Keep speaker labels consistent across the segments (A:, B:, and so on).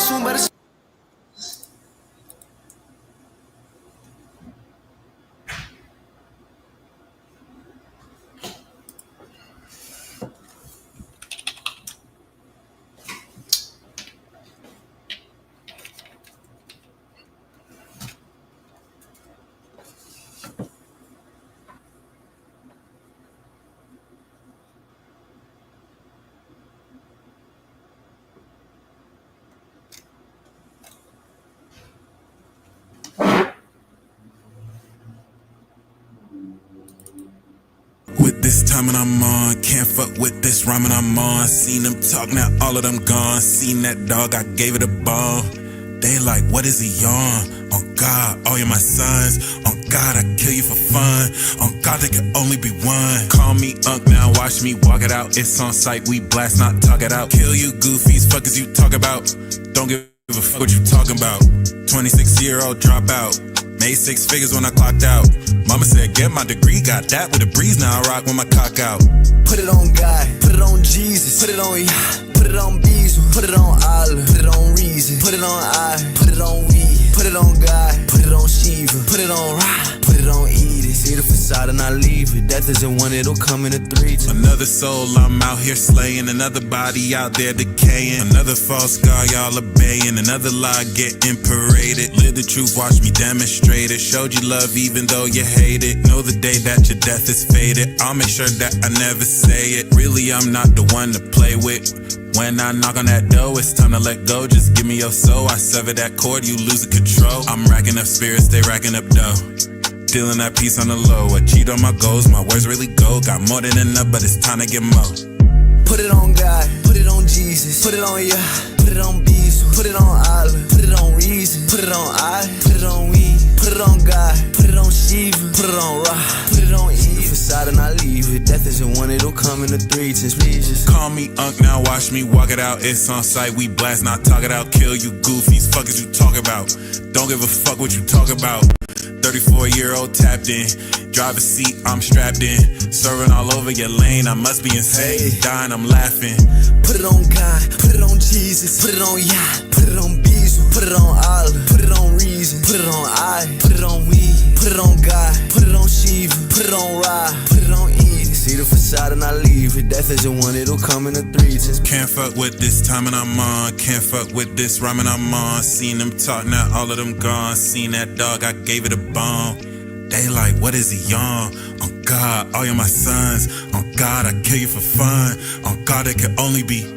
A: soon, but it's
B: with this time and I'm on. Can't fuck with this rhyming I'm on. Seen them talk, now all of them gone. Seen that dog, I gave it a bone. They like, what is he on? On God, all you're my sons. On God, I kill you for fun. On God, there can only be one. Call me Unc, now watch me walk it out. It's on sight, we blast, not talk it out. Kill you goofies, fuckers you talk about. Don't give a fuck what you talking about. 26-year-old dropout. Made 6 figures when I clocked out. Mama said, get my degree, got that with a breeze. Now I rock when my cock out.
A: put it on God, put it on Jesus, put it on Yah, put it on Bezel, put it on Allah, put it on Reason, put it on I, put it on we, put it on God, put it on Shiva, put it on Ra, put it on Edith. See the facade and I leave it. Death isn't one, it'll come in a 3.
B: Another soul I'm out here slaying. Another body out there decaying. Another false god y'all obeying. Another lie getting paraded. Live the truth, watch me demonstrate it. Showed you love even though you hate it. Know the day that your death is faded. I'll make sure that I never say it. Really, I'm not the one to play with. When I knock on that door, it's time to let go. Just give me your soul. I sever that cord, you lose the control. I'm racking up spirits, they racking up dough. Dealing that piece on the low. I cheat on my goals, my words really go. Got more than enough, but it's time to get more.
A: Put it on God, put it on Jesus, put it on Yah, put it on Bezel, put it on Allah, put it on Reason, put it on I, put it on we, put it on God, put it on Shiva, put it on Ra, put it on Eve. Facade and I leave it. Death isn't one, it'll come in a 3. Please just
B: call me Unc, now watch me walk it out. It's on sight, we blast, not talk it out. Kill you goofies, fuckers you talk about. Don't give a fuck what you talk about. 34-year-old tapped in. Driver's seat, I'm strapped in. Serving all over your lane, I must be insane. Dying, I'm laughing.
A: put it on God, put it on Jesus, put it on Yah, put it on Bezel, put it on Allah, put it on Reason, put it on I, put it on we, put it on God, put it on Shiva, put it on Ra, put it on Edith. See the facade and I leave it. Death isn't one, it'll come in a 3.
B: Can't fuck with this time and I'm on. Can't fuck with this rhyming I'm on. Seen them talk, now all of them gone. Seen that dog, I gave it a bone. They like, what is he on? On God, all you're my sons. On God, I kill you for fun. On God, it can only be.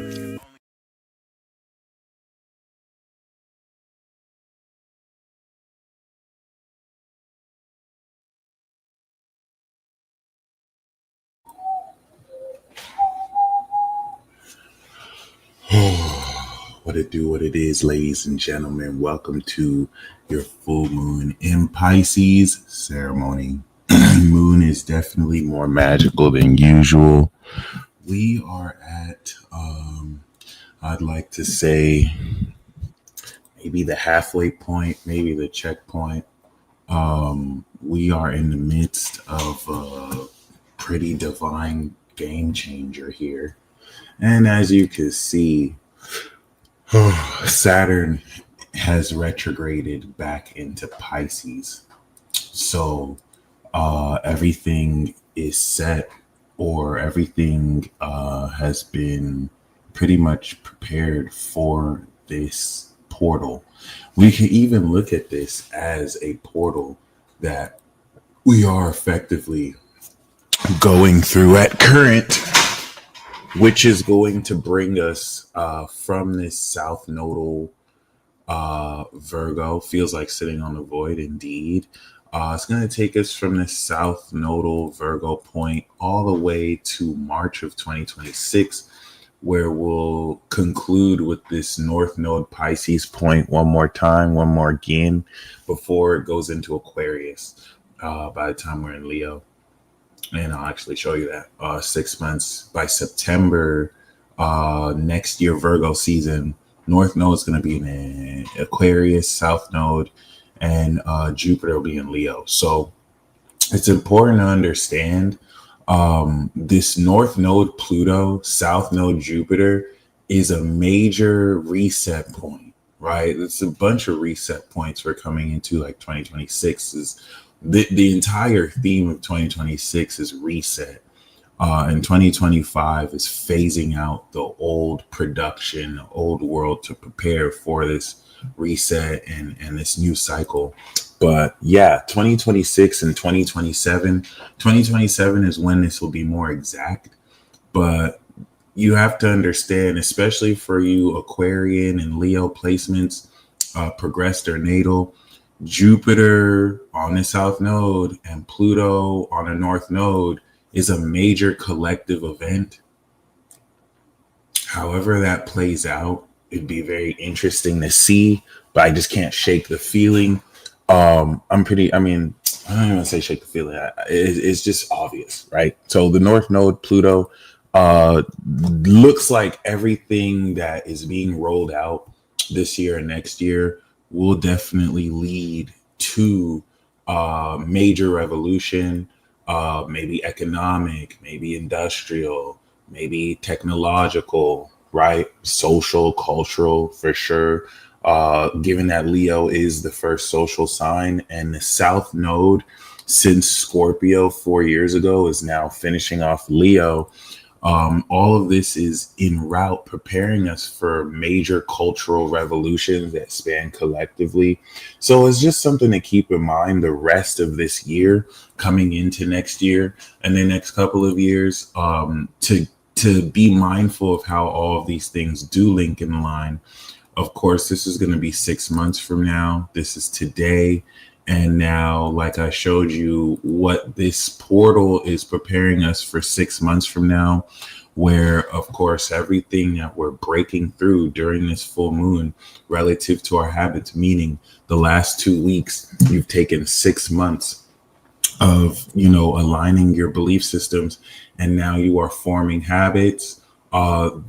B: What it do, what it is, ladies and gentlemen. Welcome to your full moon in Pisces ceremony. Moon is definitely more magical than usual. We are at, I'd like to say, maybe the halfway point, maybe the checkpoint. We are in the midst of a pretty divine game changer here. And as you can see, Saturn has retrograded back into Pisces. So everything is set, or everything has been pretty much prepared for this portal. We can even look at this as a portal that we are effectively going through at current, which is going to bring us from this south nodal Virgo. Feels like sitting on the void indeed. It's going to take us from this south nodal Virgo point all the way to March of 2026, where we'll conclude with this north node Pisces point one more time, one more again, before it goes into Aquarius by the time we're in Leo. And I'll actually show you that 6 months by September next year, Virgo season. North node is going to be in Aquarius, south node, and Jupiter will be in Leo. So it's important to understand this north node Pluto, south node Jupiter is a major reset point. right? It's a bunch of reset points we're coming into. Like 2026 is the entire theme of 2026 is reset. And 2025 is phasing out the old production, the old world to prepare for this reset and this new cycle. But yeah, 2026 and 2027 is when this will be more exact. But you have to understand, especially for you Aquarian and Leo placements, progressed or natal, Jupiter on the south node and Pluto on the north node is a major collective event. However that plays out, it'd be very interesting to see, but I just can't shake the feeling. I don't even want to say shake the feeling. It's just obvious, right? So the north node, Pluto, looks like everything that is being rolled out this year and next year will definitely lead to major revolution, maybe economic, maybe industrial, maybe technological, right? Social, cultural, for sure. Given that Leo is the first social sign, and the South Node since Scorpio 4 years ago is now finishing off Leo. All of this is en route, preparing us for major cultural revolutions that span collectively. So it's just something to keep in mind the rest of this year, coming into next year and the next couple of years, to be mindful of how all of these things do link in line. Of course, this is going to be 6 months from now. This is today. And now, like I showed you, what this portal is preparing us for 6 months from now, where, of course, everything that we're breaking through during this full moon relative to our habits, meaning the last 2 weeks, you've taken 6 months of, aligning your belief systems, and now you are forming habits.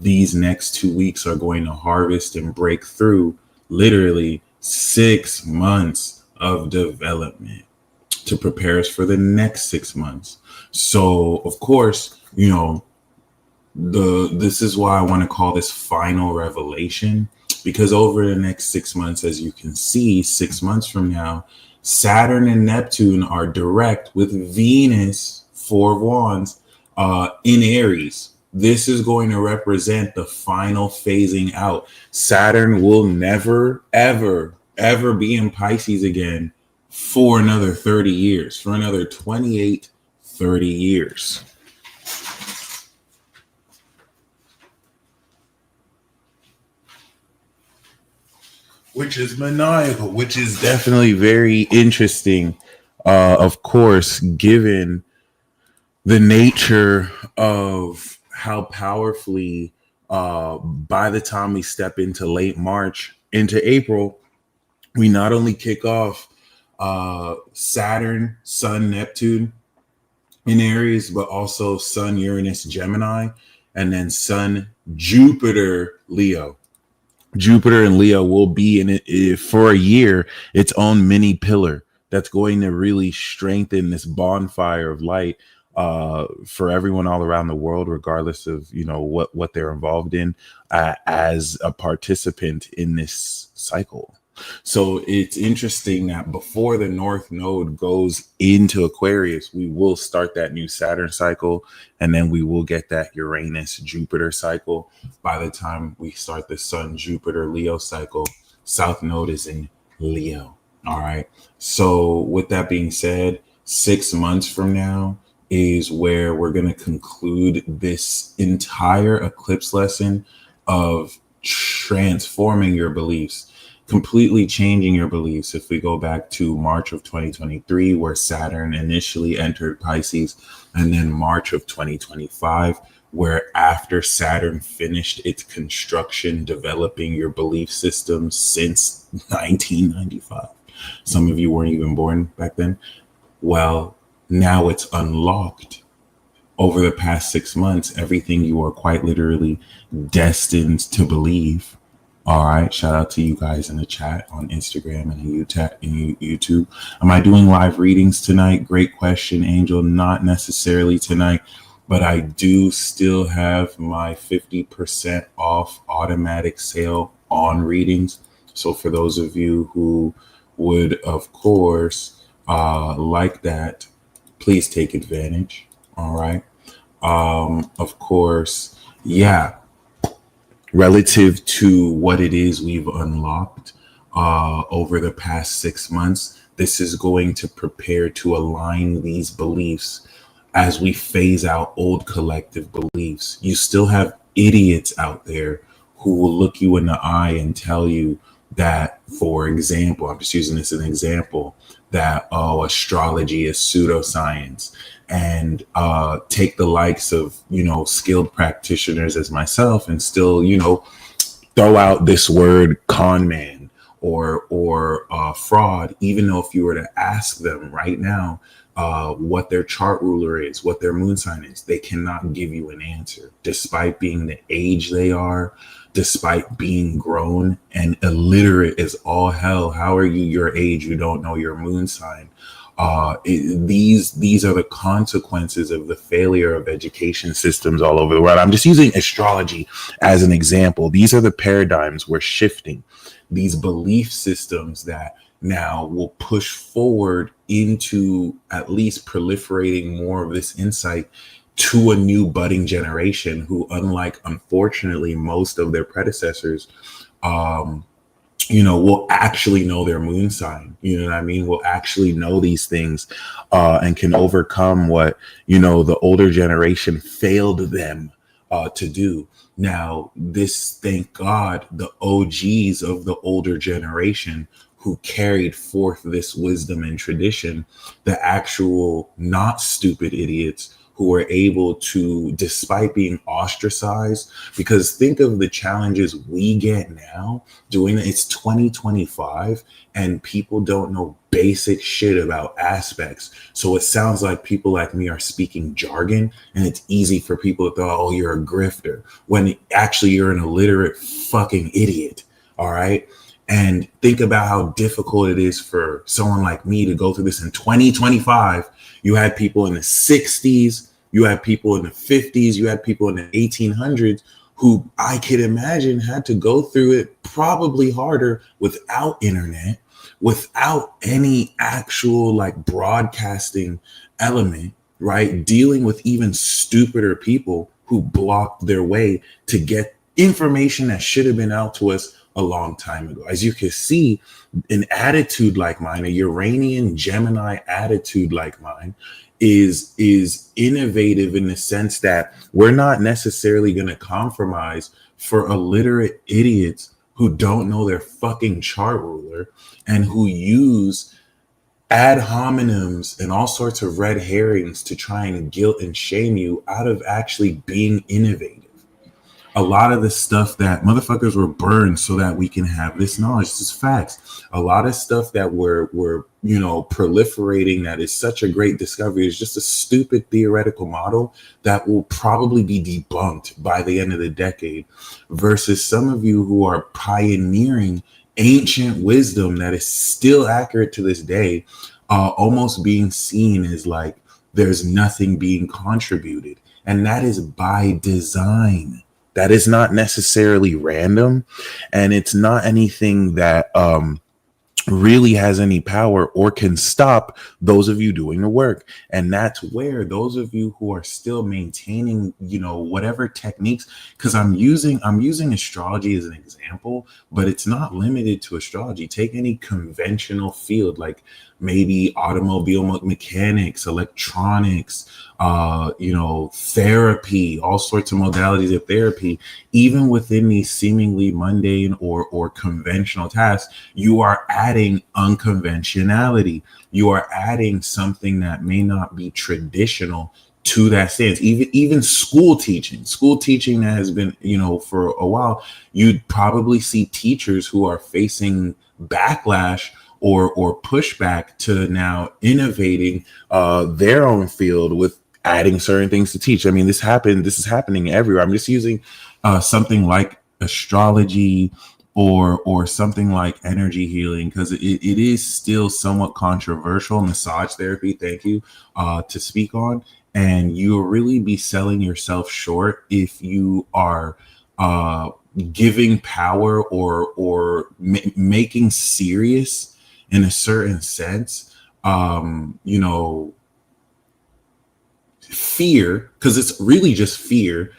B: These next 2 weeks are going to harvest and break through literally 6 months of development to prepare us for the next 6 months. So, of course, this is why I want to call this final revelation, because over the next 6 months, as you can see, 6 months from now, Saturn and Neptune are direct with Venus, 4 of Wands, in Aries. This is going to represent the final phasing out. Saturn will never, ever be in Pisces again for another 30 years, for another 28, 30 years. Which is maniacal, which is definitely very interesting. Of course, given the nature of how powerfully, by the time we step into late March, into April, we not only kick off Saturn, Sun, Neptune in Aries, but also Sun, Uranus, Gemini, and then Sun, Jupiter, Leo. Jupiter and Leo will be in it for a year, its own mini pillar that's going to really strengthen this bonfire of light for everyone all around the world, regardless of what they're involved in as a participant in this cycle. So it's interesting that before the North Node goes into Aquarius, we will start that new Saturn cycle, and then we will get that Uranus Jupiter cycle. By the time we start the Sun Jupiter Leo cycle, South Node is in Leo. All right. So with that being said, 6 months from now is where we're going to conclude this entire eclipse lesson of transforming your beliefs, completely changing your beliefs. If we go back to March of 2023, where Saturn initially entered Pisces, and then March of 2025, where after Saturn finished its construction, developing your belief system since 1995. Some of you weren't even born back then. Well, now it's unlocked. Over the past 6 months, everything you are quite literally destined to believe. All right. Shout out to you guys in the chat on Instagram and YouTube. Am I doing live readings tonight? Great question, Angel. Not necessarily tonight, but I do still have my 50% off automatic sale on readings. So for those of you who would, of course, like that, please take advantage. All right. Of course, yeah, relative to what it is we've unlocked over the past 6 months, this is going to prepare to align these beliefs as we phase out old collective beliefs. You still have idiots out there who will look you in the eye and tell you that, for example, I'm just using this as an example, that, oh, astrology is pseudoscience, and take the likes of, skilled practitioners as myself and still, throw out this word con man or fraud, even though if you were to ask them right now what their chart ruler is, what their moon sign is, they cannot give you an answer, despite being the age they are, despite being grown and illiterate as all hell. How are you your age? You don't know your moon sign. These are the consequences of the failure of education systems all over the world. I'm just using astrology as an example. These are the paradigms we're shifting, these belief systems that now will push forward into at least proliferating more of this insight to a new budding generation who, unlike, unfortunately, most of their predecessors, will actually know their moon sign. You know what I mean? Will actually know these things and can overcome what, the older generation failed them to do. Now, this, thank God, the OGs of the older generation who carried forth this wisdom and tradition, the actual not stupid idiots who were able to, despite being ostracized, because think of the challenges we get now doing it. It's 2025 and people don't know basic shit about aspects. So it sounds like people like me are speaking jargon, and it's easy for people to thought, oh, you're a grifter, when actually you're an illiterate fucking idiot. All right. And think about how difficult it is for someone like me to go through this in 2025. You had people in the 60s, you had people in the 50s, you had people in the 1800s who I could imagine had to go through it probably harder without internet, without any actual like broadcasting element, right? Dealing with even stupider people who blocked their way to get information that should have been out to us a long time ago. As you can see, an attitude like mine, a Uranian Gemini attitude like mine, is innovative in the sense that we're not necessarily going to compromise for illiterate idiots who don't know their fucking chart ruler and who use ad hominems and all sorts of red herrings to try and guilt and shame you out of actually being innovative. A lot of the stuff that motherfuckers were burned so that we can have this knowledge. This is facts. A lot of stuff that we're proliferating that is such a great discovery is just a stupid theoretical model that will probably be debunked by the end of the decade, versus some of you who are pioneering ancient wisdom that is still accurate to this day, almost being seen as like there's nothing being contributed. And that is by design. That is not necessarily random, and it's not anything that really has any power or can stop those of you doing the work. And that's where those of you who are still maintaining, whatever techniques, because I'm using astrology as an example, but it's not limited to astrology. Take any conventional field, like maybe automobile mechanics, electronics, therapy, all sorts of modalities of therapy. Even within these seemingly mundane or conventional tasks, you are adding unconventionality. You are adding something that may not be traditional to that stance. Even school teaching that has been, for a while, you'd probably see teachers who are facing backlash or pushback to now innovating their own field with adding certain things to teach. I mean, this is happening everywhere. I'm just using something like astrology or something like energy healing, because it is still somewhat controversial. Massage therapy, thank you, to speak on. And you'll really be selling yourself short if you are giving power or making serious in a certain sense, you know, fear, because it's really just fear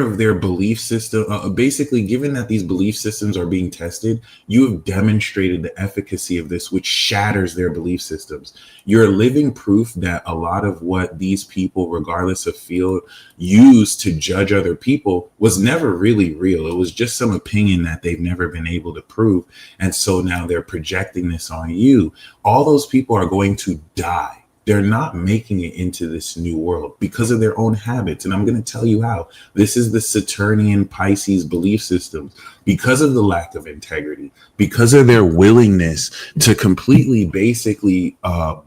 B: of their belief system. Basically, given that these belief systems are being tested, you have demonstrated the efficacy of this, which shatters their belief systems. You're living proof that a lot of what these people, regardless of field, use to judge other people was never really real. It was just some opinion that they've never been able to prove. And so now they're projecting this on you. All those people are going to die. They're not making it into this new world because of their own habits. And I'm going to tell you how. This is the Saturnian Pisces belief systems. Because of the lack of integrity, because of their willingness to completely basically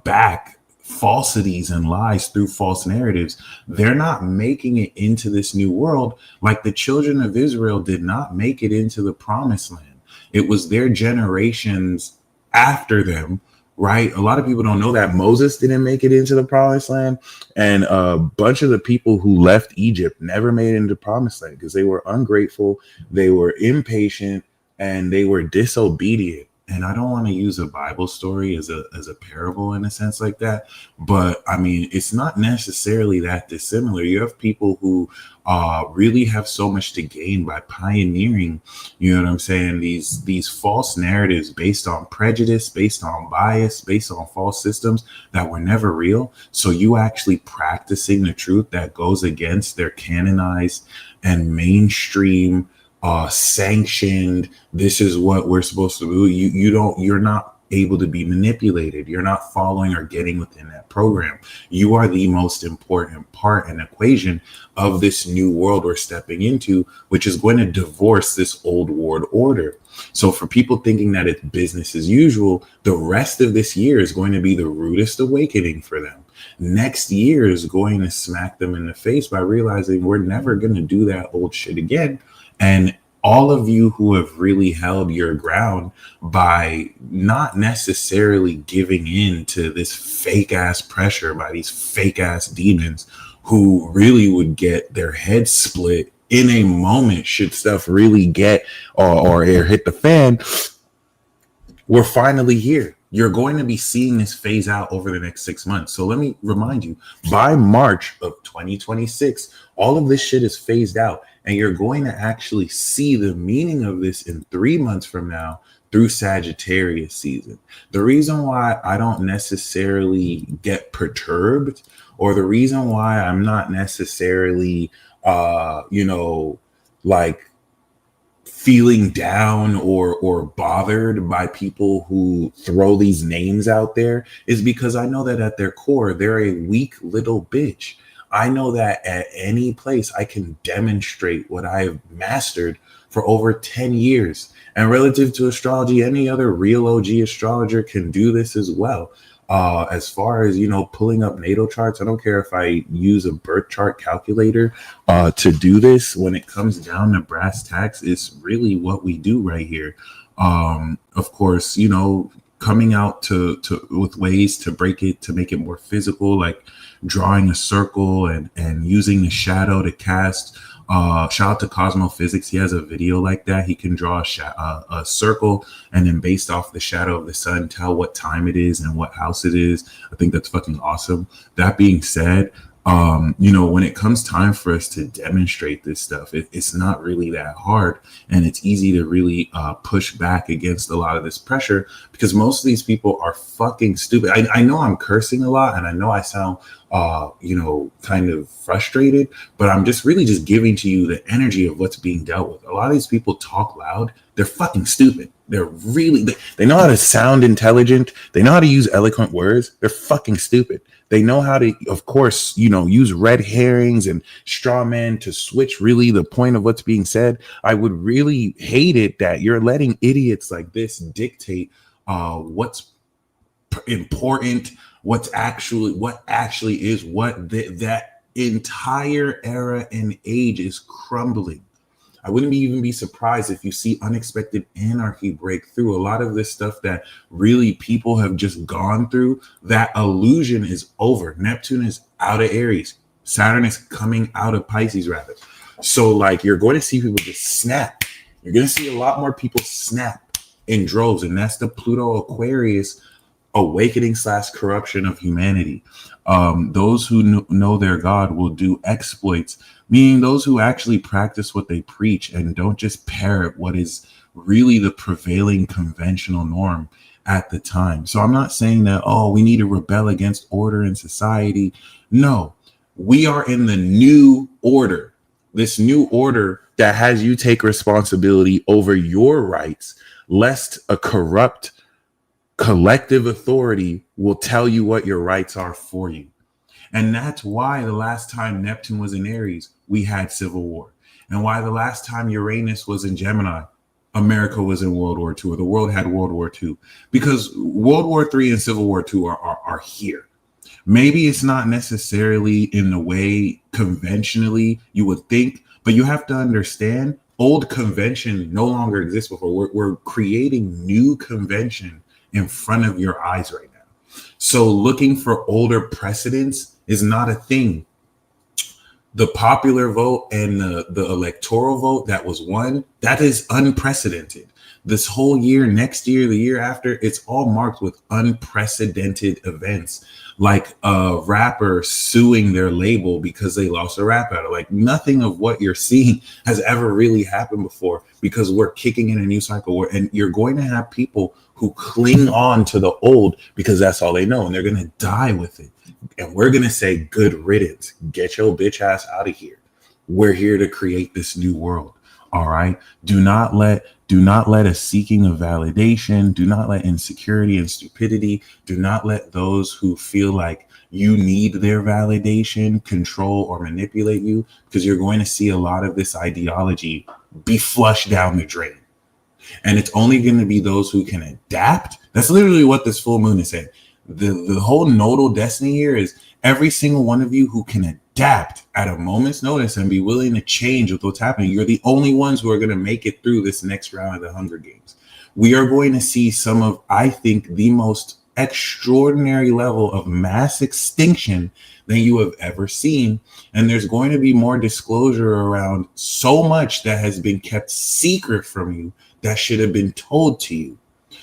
B: back falsities and lies through false narratives, they're not making it into this new world like the children of Israel did not make it into the promised land. It was their generations after them. Right. A lot of people don't know that Moses didn't make it into the promised land. And a bunch of the people who left Egypt never made it into the promised land because they were ungrateful, they were impatient, and they were disobedient. And I don't want to use a Bible story as a parable in a sense like that. But I mean, it's not necessarily that dissimilar. You have people who really have so much to gain by pioneering, you know what I'm saying, these false narratives based on prejudice, based on bias, based on false systems that were never real. So you actually practicing the truth that goes against their canonized and mainstream sanctioned, this is what we're supposed to do. You're not able to be manipulated. You're not following or getting within that program. You are the most important part and equation of this new world we're stepping into, which is going to divorce this old world order. So for people thinking that it's business as usual, the rest of this year is going to be the rudest awakening for them. Next year is going to smack them in the face by realizing we're never going to do that old shit again. And all of you who have really held your ground by not necessarily giving in to this fake ass pressure by these fake ass demons who really would get their heads split in a moment should stuff really get or hit the fan, we're finally here. You're going to be seeing this phase out over the next 6 months. So let me remind you, by March of 2026, all of this shit is phased out. And you're going to actually see the meaning of this in 3 months from now through Sagittarius season. The reason why I don't necessarily get perturbed, or the reason why I'm not necessarily, like feeling down or bothered by people who throw these names out there, is because I know that at their core, they're a weak little bitch. I know that at any place I can demonstrate what I have mastered for over 10 years. And relative to astrology, any other real OG astrologer can do this as well. As far as, pulling up natal charts, I don't care if I use a birth chart calculator to do this. When it comes down to brass tacks, it's really what we do right here. Of course, coming out to with ways to break it, to make it more physical, like drawing a circle and using the shadow to cast. Shout out to Cosmo Physics. He has a video like that. He can draw a circle and then based off the shadow of the sun, tell what time it is and what house it is. I think that's fucking awesome. That being said, when it comes time for us to demonstrate this stuff, it's not really that hard, and it's easy to really push back against a lot of this pressure because most of these people are fucking stupid. I know I'm cursing a lot, and I know I sound kind of frustrated, but I'm just giving to you the energy of what's being dealt with. A lot of these people talk loud. They're fucking stupid. They're really, they know how to sound intelligent. They know how to use eloquent words. They're fucking stupid. They know how to, of course, use red herrings and straw men to switch really the point of what's being said. I would really hate it that you're letting idiots like this dictate what's important, what actually is what. That entire era and age is crumbling. I wouldn't even be surprised if you see unexpected anarchy break through. A lot of this stuff that really people have just gone through, that illusion is over. Neptune is out of Aries. Saturn is coming out of Pisces, rather. So you're going to see people just snap. You're going to see a lot more people snap in droves. And that's the Pluto Aquarius awakening / corruption of humanity. Those who know their God will do exploits, meaning those who actually practice what they preach and don't just parrot what is really the prevailing conventional norm at the time. So I'm not saying that, oh, we need to rebel against order in society. No, we are in the new order, this new order that has you take responsibility over your rights, lest a corrupt collective authority will tell you what your rights are for you. And that's why the last time Neptune was in Aries, we had civil war. And why the last time Uranus was in Gemini, America was in World War II, or the world had World War II. Because World War III and Civil War II are here. Maybe it's not necessarily in the way conventionally you would think, but you have to understand old convention no longer exists before. We're creating new convention in front of your eyes right now. So looking for older precedents is not a thing. The popular vote and the electoral vote that was won, that is unprecedented. This whole year, next year, the year after, it's all marked with unprecedented events, like a rapper suing their label because they lost a rap battle. Like nothing of what you're seeing has ever really happened before, because we're kicking in a new cycle. And you're going to have people who cling on to the old because that's all they know, and they're going to die with it. And we're going to say, good riddance, get your bitch ass out of here. We're here to create this new world. All right. Do not let a seeking of validation. Do not let insecurity and stupidity. Do not let those who feel like you need their validation control or manipulate you, because you're going to see a lot of this ideology be flushed down the drain. And it's only going to be those who can adapt. That's literally what this full moon is saying. The whole nodal destiny here is every single one of you who can adapt at a moment's notice and be willing to change with what's happening. You're the only ones who are going to make it through this next round of the Hunger Games. We are going to see some of, I think, the most extraordinary level of mass extinction than you have ever seen. And there's going to be more disclosure around so much that has been kept secret from you that should have been told to you.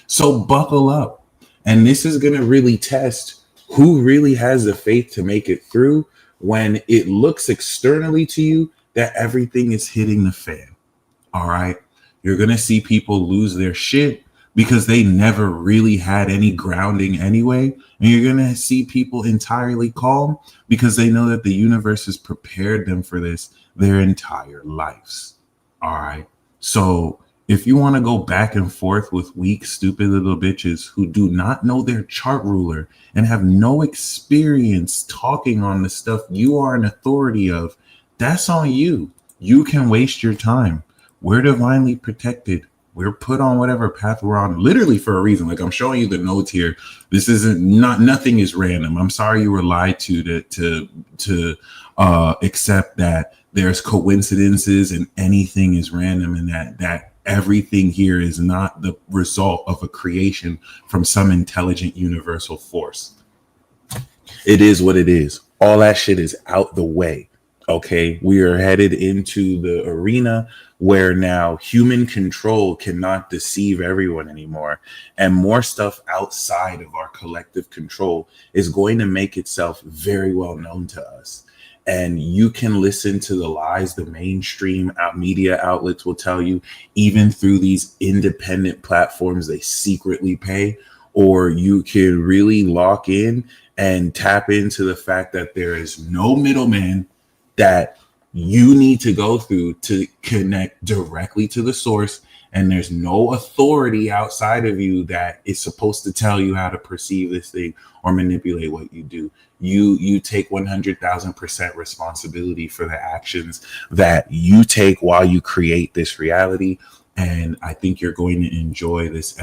B: So buckle up. And this is going to really test who really has the faith to make it through when it looks externally to you that everything is hitting the fan. All right. You're going to see people lose their shit because they never really had any grounding anyway. And you're going to see people entirely calm because they know that the universe has prepared them for this their entire lives. All right. So if you want to go back and forth with weak, stupid little bitches who do not know their chart ruler and have no experience talking on the stuff you are an authority of, that's on you. You can waste your time. We're divinely protected. We're put on whatever path we're on, literally for a reason. Like I'm showing you the notes here. This isn't nothing is random. I'm sorry you were lied to accept that there's coincidences and anything is random, and that everything here is not the result of a creation from some intelligent universal force. It is what it is. All that shit is out the way. Okay, we are headed into the arena where now human control cannot deceive everyone anymore. And more stuff outside of our collective control is going to make itself very well known to us. And you can listen to the lies the mainstream media outlets will tell you, even through these independent platforms they secretly pay, or you can really lock in and tap into the fact that there is no middleman that you need to go through to connect directly to the source. And there's no authority outside of you that is supposed to tell you how to perceive this thing or manipulate what you do. You take 100,000% responsibility for the actions that you take while you create this reality. And I think you're going to enjoy this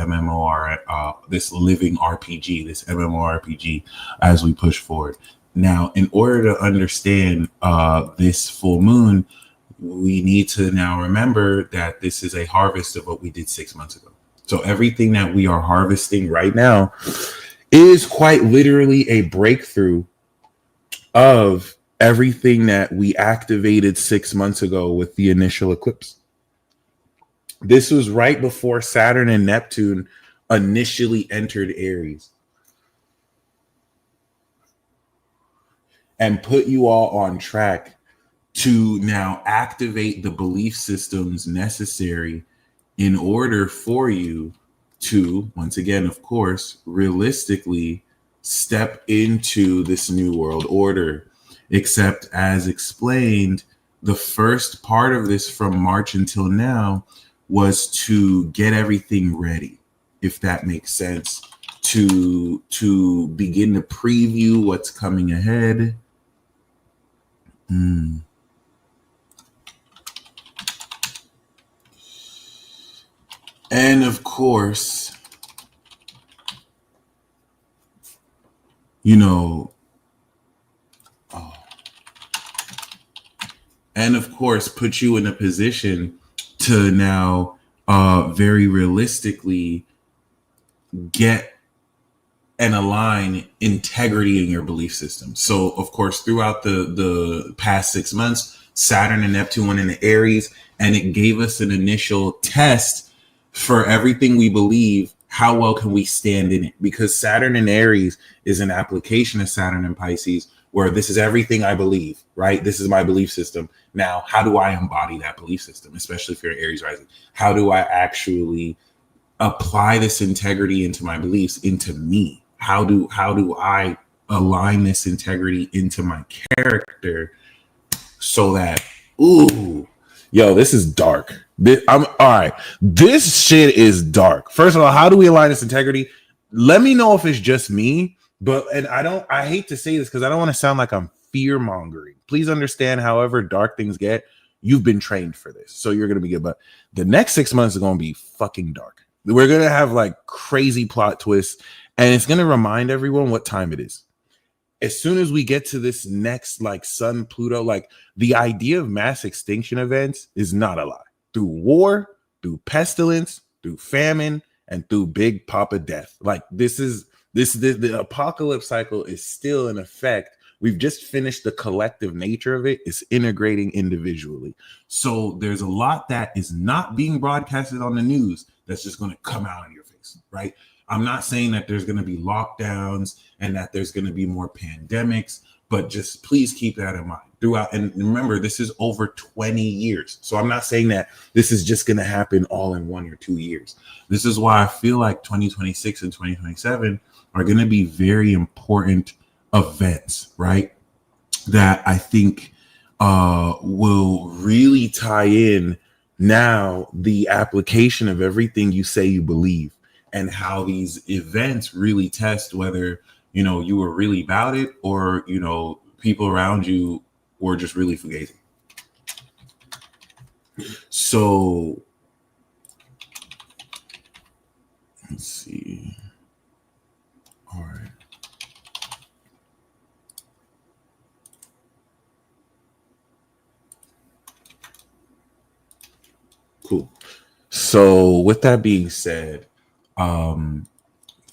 B: this living RPG, this MMORPG as we push forward. Now, in order to understand this full moon, we need to now remember that this is a harvest of what we did 6 months ago. So everything that we are harvesting right now is quite literally a breakthrough of everything that we activated 6 months ago with the initial eclipse. This was right before Saturn and Neptune initially entered Aries and put you all on track to now activate the belief systems necessary in order for you to, once again, of course, realistically step into this new world order. Except, as explained, the first part of this from March until now was to get everything ready, if that makes sense, to begin to preview what's coming ahead. And of course, put you in a position to now very realistically get and align integrity in your belief system. So, of course, throughout the past 6 months, Saturn and Neptune went into Aries, and it gave us an initial test for everything we believe. How well can we stand in it? Because Saturn in Aries is an application of Saturn in Pisces, where this is everything I believe, right? This is my belief system. Now, how do I embody that belief system, especially if you're an Aries rising? How do I actually apply this integrity into my beliefs, into me? How do I align this integrity into my character so that, this is dark. I'm all right. This shit is dark. First of all, how do we align this integrity? Let me know if it's just me, I hate to say this because I don't want to sound like I'm fear mongering. Please understand, however dark things get, you've been trained for this. So you're going to be good. But the next 6 months is going to be fucking dark. We're going to have like crazy plot twists, and it's going to remind everyone what time it is. As soon as we get to this next like Sun, Pluto, like the idea of mass extinction events is not a lie. Through war, through pestilence, through famine, and through Big Papa death. Like the apocalypse cycle is still in effect. We've just finished the collective nature of it. It's integrating individually. So there's a lot that is not being broadcasted on the news that's just going to come out in your face, right? I'm not saying that there's going to be lockdowns and that there's going to be more pandemics, but just please keep that in mind throughout. And remember, this is over 20 years. So I'm not saying that this is just going to happen all in 1 or 2 years. This is why I feel like 2026 and 2027 are going to be very important events, right? That I think will really tie in now the application of everything you say you believe, and how these events really test whether, you were really about it, or, people around you were just really fugazi. So let's see. All right. Cool. So with that being said,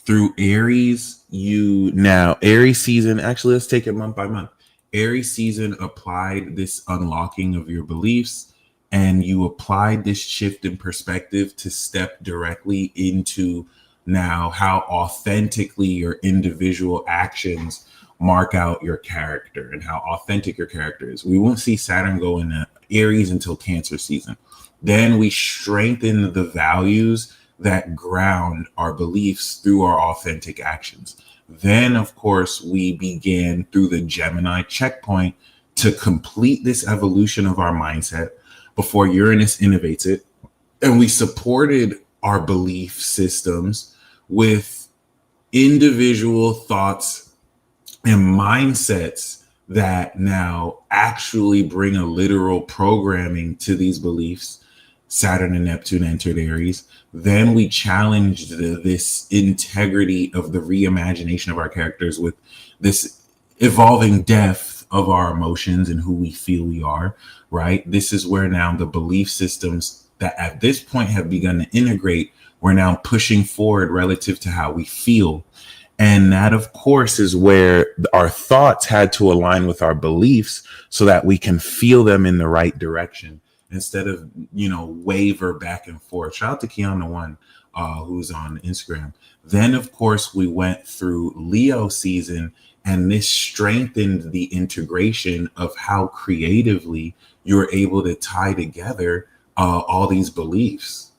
B: through Aries, Aries season, actually, let's take it month by month. Aries season applied this unlocking of your beliefs, and you applied this shift in perspective to step directly into now how authentically your individual actions mark out your character and how authentic your character is. We won't see Saturn go into Aries until Cancer season. Then we strengthen the values that ground our beliefs through our authentic actions. Then, of course, we began through the Gemini checkpoint to complete this evolution of our mindset before Uranus innovates it. And we supported our belief systems with individual thoughts and mindsets that now actually bring a literal programming to these beliefs. Saturn and Neptune entered Aries. Then we challenged this integrity of the reimagination of our characters with this evolving depth of our emotions and who we feel we are, right? This is where now the belief systems that at this point have begun to integrate, we're now pushing forward relative to how we feel. And that, of course, is where our thoughts had to align with our beliefs so that we can feel them in the right direction. instead of, waver back and forth. Shout out to Keanu One, who's on Instagram. Then, of course, we went through Leo season, and this strengthened the integration of how creatively you're able to tie together all these beliefs.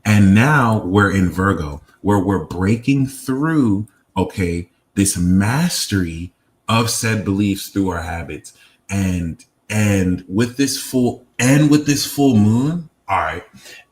B: And now we're in Virgo, where we're breaking through, okay, this mastery of said beliefs through our habits. And with this full moon, all right,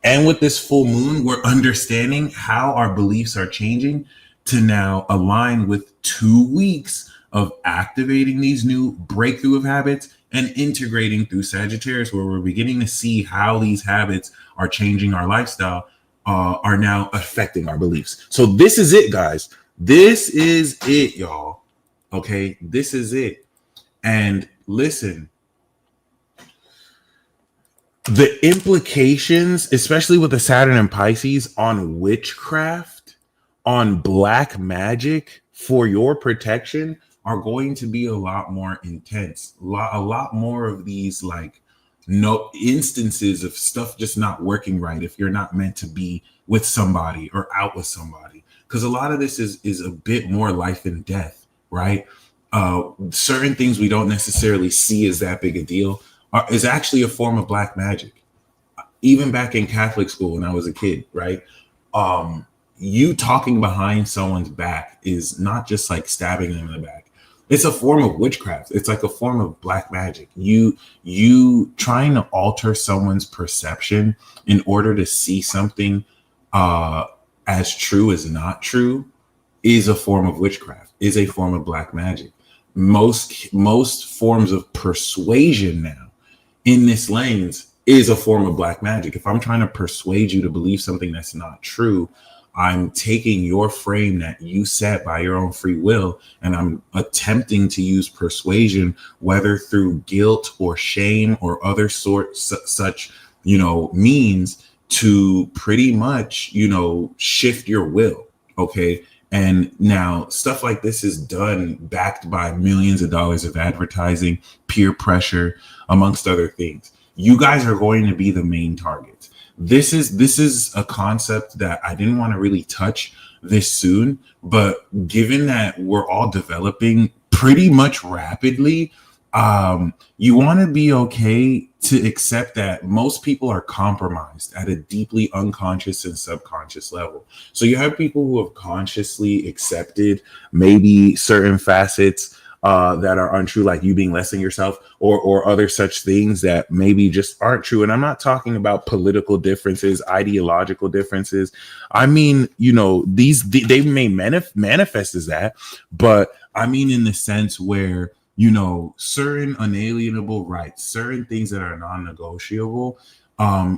B: and with this full moon, we're understanding how our beliefs are changing to now align with 2 weeks of activating these new breakthrough of habits and integrating through Sagittarius, where we're beginning to see how these habits are changing our lifestyle, are now affecting our beliefs. So this is it, guys. This is it, y'all. Okay, this is it. And listen, the implications, especially with the Saturn and Pisces, on witchcraft, on black magic for your protection are going to be a lot more intense. A lot more of these no instances of stuff just not working right if you're not meant to be with somebody or out with somebody. Because a lot of this is a bit more life and death, right? Certain things we don't necessarily see as that big a deal is actually a form of black magic. Even back in Catholic school when I was a kid, right? You talking behind someone's back is not just like stabbing them in the back. It's a form of witchcraft. It's like a form of black magic. You trying to alter someone's perception in order to see something as true as not true is a form of witchcraft, is a form of black magic. Most forms of persuasion now in this lanes is a form of black magic. If I'm trying to persuade you to believe something that's not true, I'm taking your frame that you set by your own free will, and I'm attempting to use persuasion, whether through guilt or shame or other such means, to pretty much, shift your will. Okay. And now stuff like this is done backed by millions of dollars of advertising, peer pressure, amongst other things. You guys are going to be the main targets. This is a concept that I didn't want to really touch this soon, but given that we're all developing pretty much rapidly, you want to be okay to accept that most people are compromised at a deeply unconscious and subconscious level. So you have people who have consciously accepted maybe certain facets that are untrue, like you being less than yourself, or other such things that maybe just aren't true. And I'm not talking about political differences, ideological differences. I mean, they may manifest as that, but I mean in the sense where, certain unalienable rights, certain things that are non-negotiable,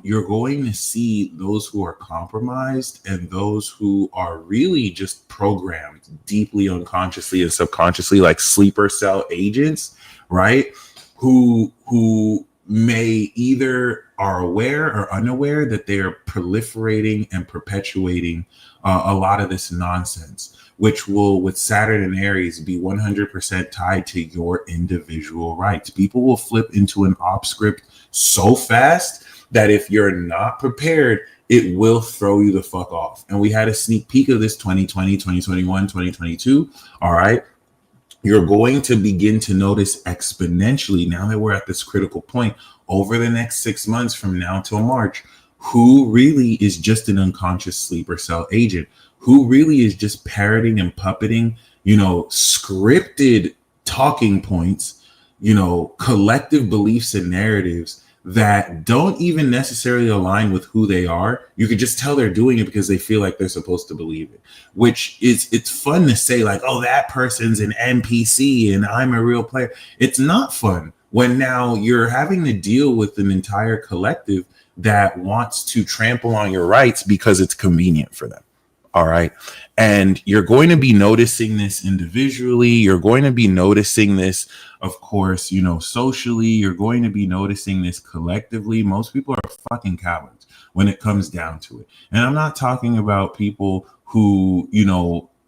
B: you're going to see those who are compromised and those who are really just programmed deeply unconsciously and subconsciously, like sleeper cell agents, right? Who may either are aware or unaware that they are proliferating and perpetuating a lot of this nonsense, which will, with Saturn and Aries, be 100% tied to your individual rights. People will flip into an op script so fast that if you're not prepared, it will throw you the fuck off. And we had a sneak peek of this 2020, 2021, 2022. All right. You're going to begin to notice exponentially, now that we're at this critical point, over the next 6 months from now till March, who really is just an unconscious sleeper cell agent, who really is just parroting and puppeting, scripted talking points, collective beliefs and narratives that don't even necessarily align with who they are. You could just tell they're doing it because they feel like they're supposed to believe it, which it's fun to say like, oh, that person's an NPC and I'm a real player. It's not fun when now you're having to deal with an entire collective that wants to trample on your rights because it's convenient for them. All right. And you're going to be noticing this individually. You're going to be noticing this, of course, socially. You're going to be noticing this collectively. Most people are fucking cowards when it comes down to it. And I'm not talking about people who,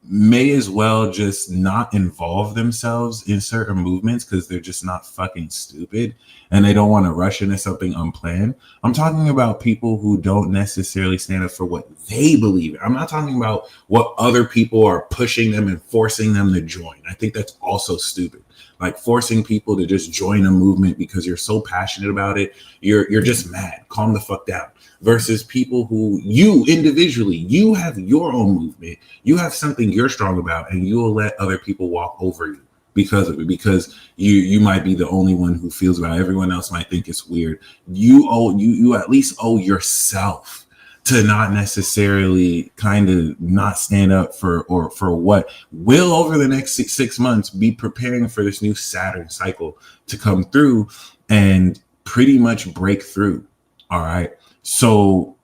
B: may as well just not involve themselves in certain movements because they're just not fucking stupid and they don't want to rush into something unplanned. I'm talking about people who don't necessarily stand up for what they believe in. I'm not talking about what other people are pushing them and forcing them to join. I think that's also stupid. Like forcing people to just join a movement because you're so passionate about it. You're just mad. Calm the fuck down. Versus people who you individually, you have your own movement. You have something you're strong about, and you will let other people walk over you because of it, because you might be the only one who feels about it. Everyone else might think it's weird. You at least owe yourself to not necessarily kind of not stand up for what will over the next 6 months be preparing for this new Saturn cycle to come through and pretty much break through. All right. So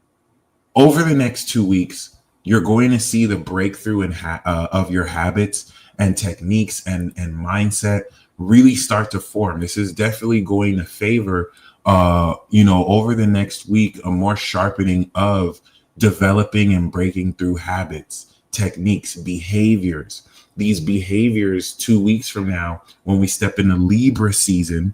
B: over the next 2 weeks, you're going to see the breakthrough of your habits and techniques and mindset really start to form. This is definitely going to favor, over the next week, a more sharpening of developing and breaking through habits, techniques, behaviors. These behaviors 2 weeks from now, when we step into Libra season,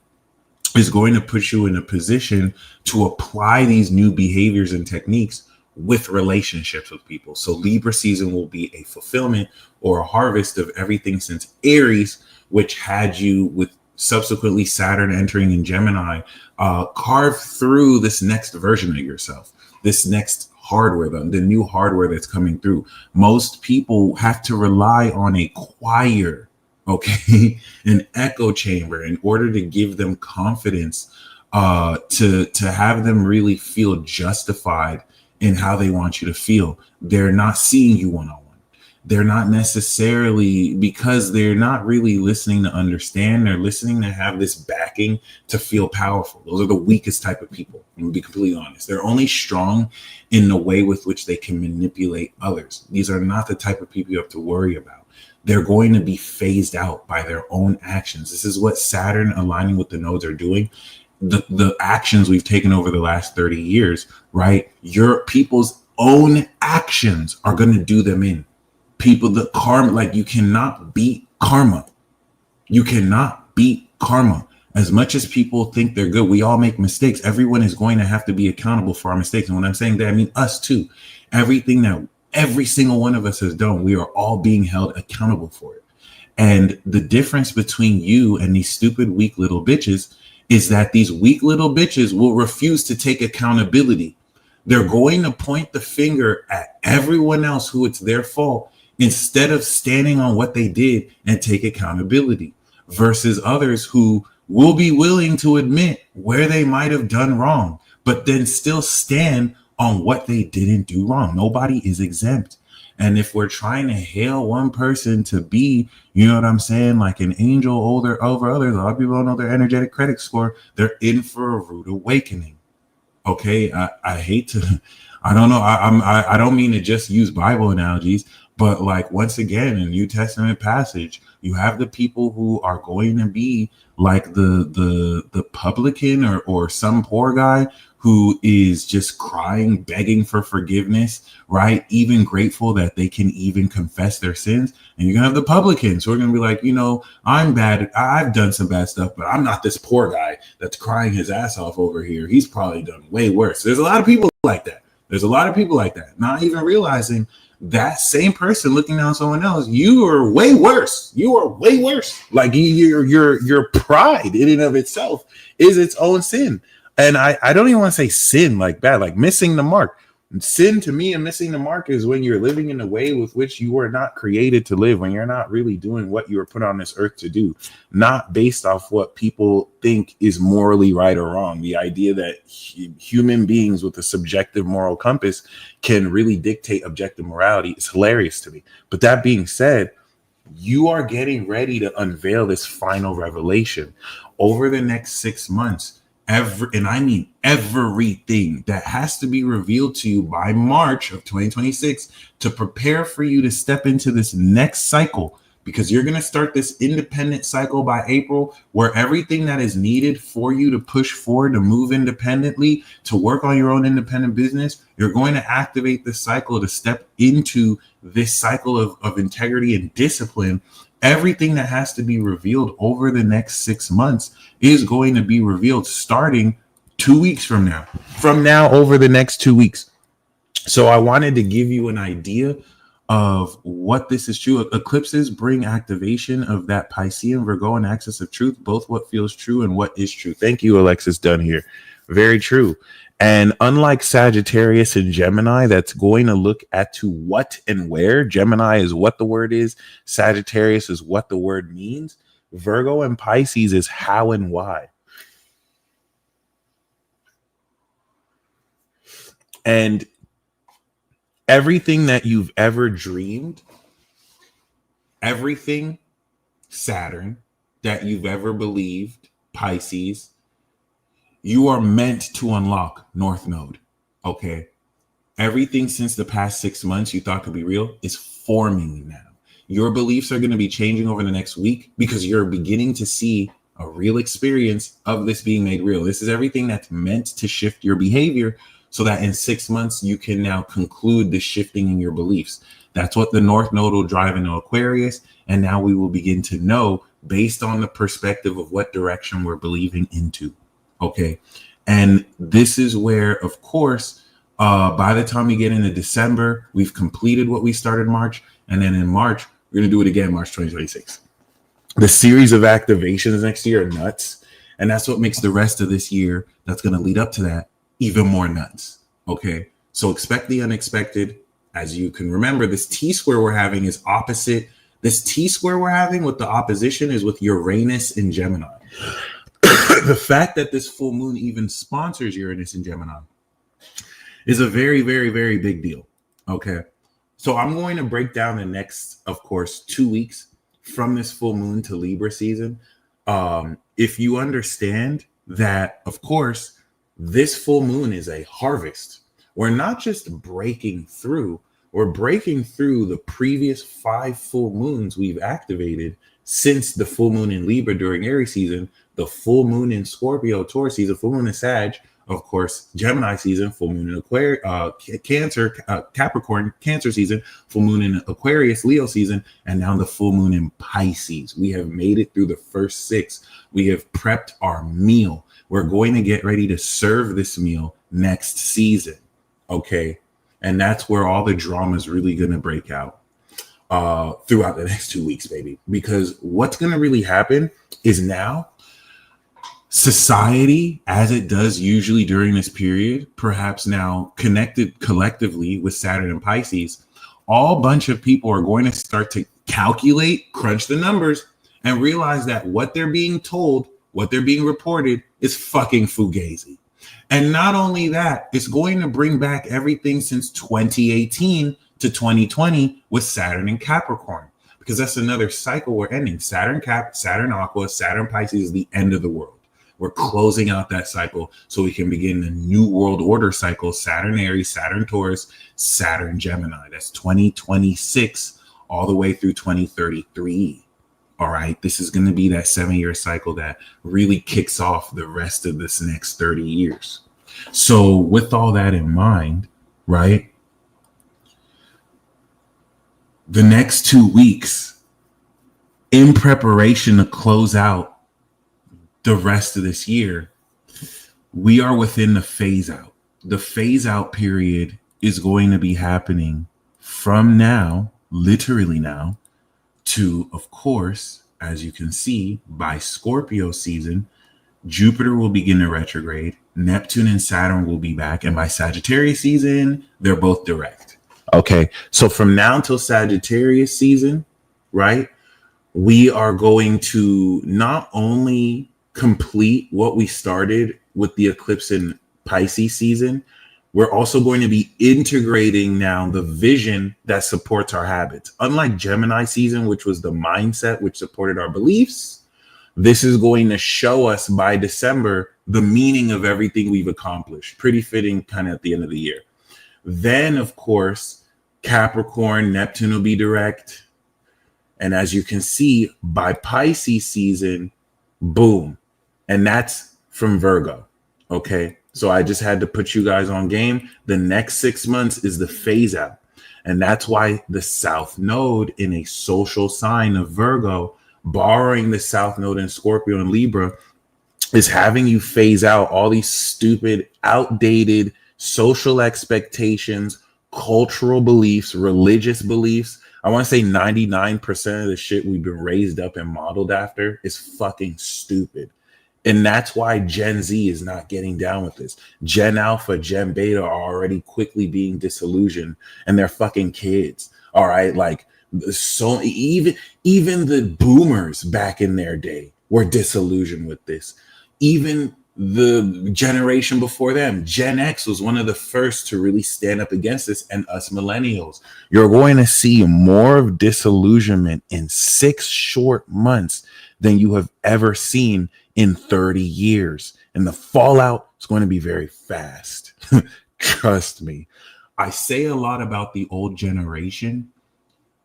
B: is going to put you in a position to apply these new behaviors and techniques with relationships with people. So Libra season will be a fulfillment or a harvest of everything since Aries, which had you with subsequently Saturn entering in Gemini, carve through this next version of yourself, this next hardware, the new hardware that's coming through. Most people have to rely on a choir, okay, an echo chamber in order to give them confidence, to have them really feel justified in how they want you to feel. They're not seeing you one-on-one. They're not necessarily, because they're not really listening to understand. They're listening to have this backing to feel powerful. Those are the weakest type of people. I'm gonna be completely honest. They're only strong in the way with which they can manipulate others. These are not the type of people you have to worry about. They're going to be phased out by their own actions. This is what Saturn aligning with the nodes are doing. The actions we've taken over the last 30 years, right? Your people's own actions are going to do them in. People, the karma, like you cannot beat karma. You cannot beat karma. As much as people think they're good, we all make mistakes. Everyone is going to have to be accountable for our mistakes. And when I'm saying that, I mean us too. Everything that every single one of us has done, we are all being held accountable for it. And the difference between you and these stupid, weak little bitches is that these weak little bitches will refuse to take accountability. They're going to point the finger at everyone else who it's their fault instead of standing on what they did and take accountability, versus others who will be willing to admit where they might have done wrong, but then still stand on what they didn't do wrong. Nobody is exempt. And if we're trying to hail one person to be, you know what I'm saying, like an angel over others, a lot of people don't know their energetic credit score. They're in for a rude awakening. Okay, I hate to, I don't know, I don't mean to just use Bible analogies, but like once again, in New Testament passage, you have the people who are going to be like the publican or some poor guy who is just crying, begging for forgiveness, right? Even grateful that they can even confess their sins. And you're gonna have the publicans who are gonna be like, I'm bad. I've done some bad stuff, but I'm not this poor guy that's crying his ass off over here. He's probably done way worse. There's a lot of people like that. Not even realizing that same person looking down on someone else, you are way worse. Like your pride in and of itself is its own sin. And I don't even want to say sin like bad, like missing the mark. Sin to me and missing the mark is when you're living in a way with which you were not created to live, when you're not really doing what you were put on this earth to do, not based off what people think is morally right or wrong. The idea that human beings with a subjective moral compass can really dictate objective morality is hilarious to me. But that being said, you are getting ready to unveil this final revelation over the next 6 months. Everything that has to be revealed to you by March of 2026 to prepare for you to step into this next cycle because you're going to start this independent cycle by April, where everything that is needed for you to push forward, to move independently, to work on your own independent business, you're going to activate this cycle to step into this cycle of integrity and discipline. Everything that has to be revealed over the next 6 months is going to be revealed starting 2 weeks from now. From now over the next 2 weeks. So I wanted to give you an idea of what this is true. Eclipses bring activation of that Piscean, Virgo, and axis of truth, both what feels true and what is true. Thank you, Alexis Dunn here. Very true. And unlike Sagittarius and Gemini, that's going to look at to what and where. Gemini is what the word is. Sagittarius is what the word means. Virgo and Pisces is how and why. And everything that you've ever dreamed, everything, Saturn, that you've ever believed, Pisces, you are meant to unlock North Node, okay? Everything since the past 6 months you thought could be real is forming now. Your beliefs are going to be changing over the next week because you're beginning to see a real experience of this being made real. This is everything that's meant to shift your behavior, so that in 6 months, you can now conclude the shifting in your beliefs. That's what the North Node will drive into Aquarius. And now we will begin to know based on the perspective of what direction we're believing into. Okay. And this is where, of course, by the time we get into December, we've completed what we started March. And then in March, we're going to do it again, March 2026. The series of activations next year are nuts. And that's what makes the rest of this year that's going to lead up to that even more nuts. Okay, so expect the unexpected. As you can remember, this T-square we're having is opposite. This T-square we're having with the opposition is with Uranus in Gemini. The fact that this full moon even sponsors Uranus in Gemini is a very, very, very big deal. Okay, so I'm going to break down the next, of course, 2 weeks from this full moon to Libra season. If you understand that, of course, this full moon is a harvest. We're not just breaking through, we're breaking through the previous 5 full moons we've activated since the full moon in Libra during Aries season, the full moon in Scorpio, Taurus season, full moon in Sag, of course, Gemini season, full moon in Aquarius, Cancer, Capricorn, Cancer season, full moon in Aquarius, Leo season, and now the full moon in Pisces. We have made it through the first 6. We have prepped our meal. We're going to get ready to serve this meal next season, okay? And that's where all the drama is really going to break out throughout the next 2 weeks, baby. Because what's going to really happen is now society, as it does usually during this period, perhaps now connected collectively with Saturn and Pisces, all bunch of people are going to start to calculate, crunch the numbers, and realize that what they're being told, what they're being reported is fucking fugazi. And not only that, it's going to bring back everything since 2018 to 2020 with Saturn and Capricorn, because that's another cycle we're ending. Saturn Cap, Saturn Aqua, Saturn Pisces is the end of the world. We're closing out that cycle so we can begin the new world order cycle, Saturn Aries, Saturn Taurus, Saturn Gemini. That's 2026 all the way through 2033. All right, this is going to be that 7-year cycle that really kicks off the rest of this next 30 years. So with all that in mind, right, the next 2 weeks in preparation to close out the rest of this year, we are within the phase out. The phase out period is going to be happening from now, literally now, to, of course, as you can see, by Scorpio season, Jupiter will begin to retrograde, Neptune and Saturn will be back, and by Sagittarius season, they're both direct. Okay, so from now until Sagittarius season, right, we are going to not only complete what we started with the eclipse in Pisces season, we're also going to be integrating now the vision that supports our habits. Unlike Gemini season, which was the mindset which supported our beliefs, this is going to show us by December the meaning of everything we've accomplished. Pretty fitting kind of at the end of the year. Then, of course, Capricorn, Neptune will be direct. And as you can see, by Pisces season, boom. And that's from Virgo. Okay. So I just had to put you guys on game. The next 6 months is the phase out. And that's why the South Node in a social sign of Virgo, borrowing the South Node in Scorpio and Libra, is having you phase out all these stupid, outdated social expectations, cultural beliefs, religious beliefs. I want to say 99% of the shit we've been raised up and modeled after is fucking stupid. And that's why Gen Z is not getting down with this. Gen Alpha, Gen Beta are already quickly being disillusioned, and they're fucking kids. All right. Like, so even the boomers back in their day were disillusioned with this. Even the generation before them, Gen X, was one of the first to really stand up against this, and us millennials. You're going to see more of disillusionment in 6 short months than you have ever seen in 30 years. And the fallout is going to be very fast. Trust me. I say a lot about the old generation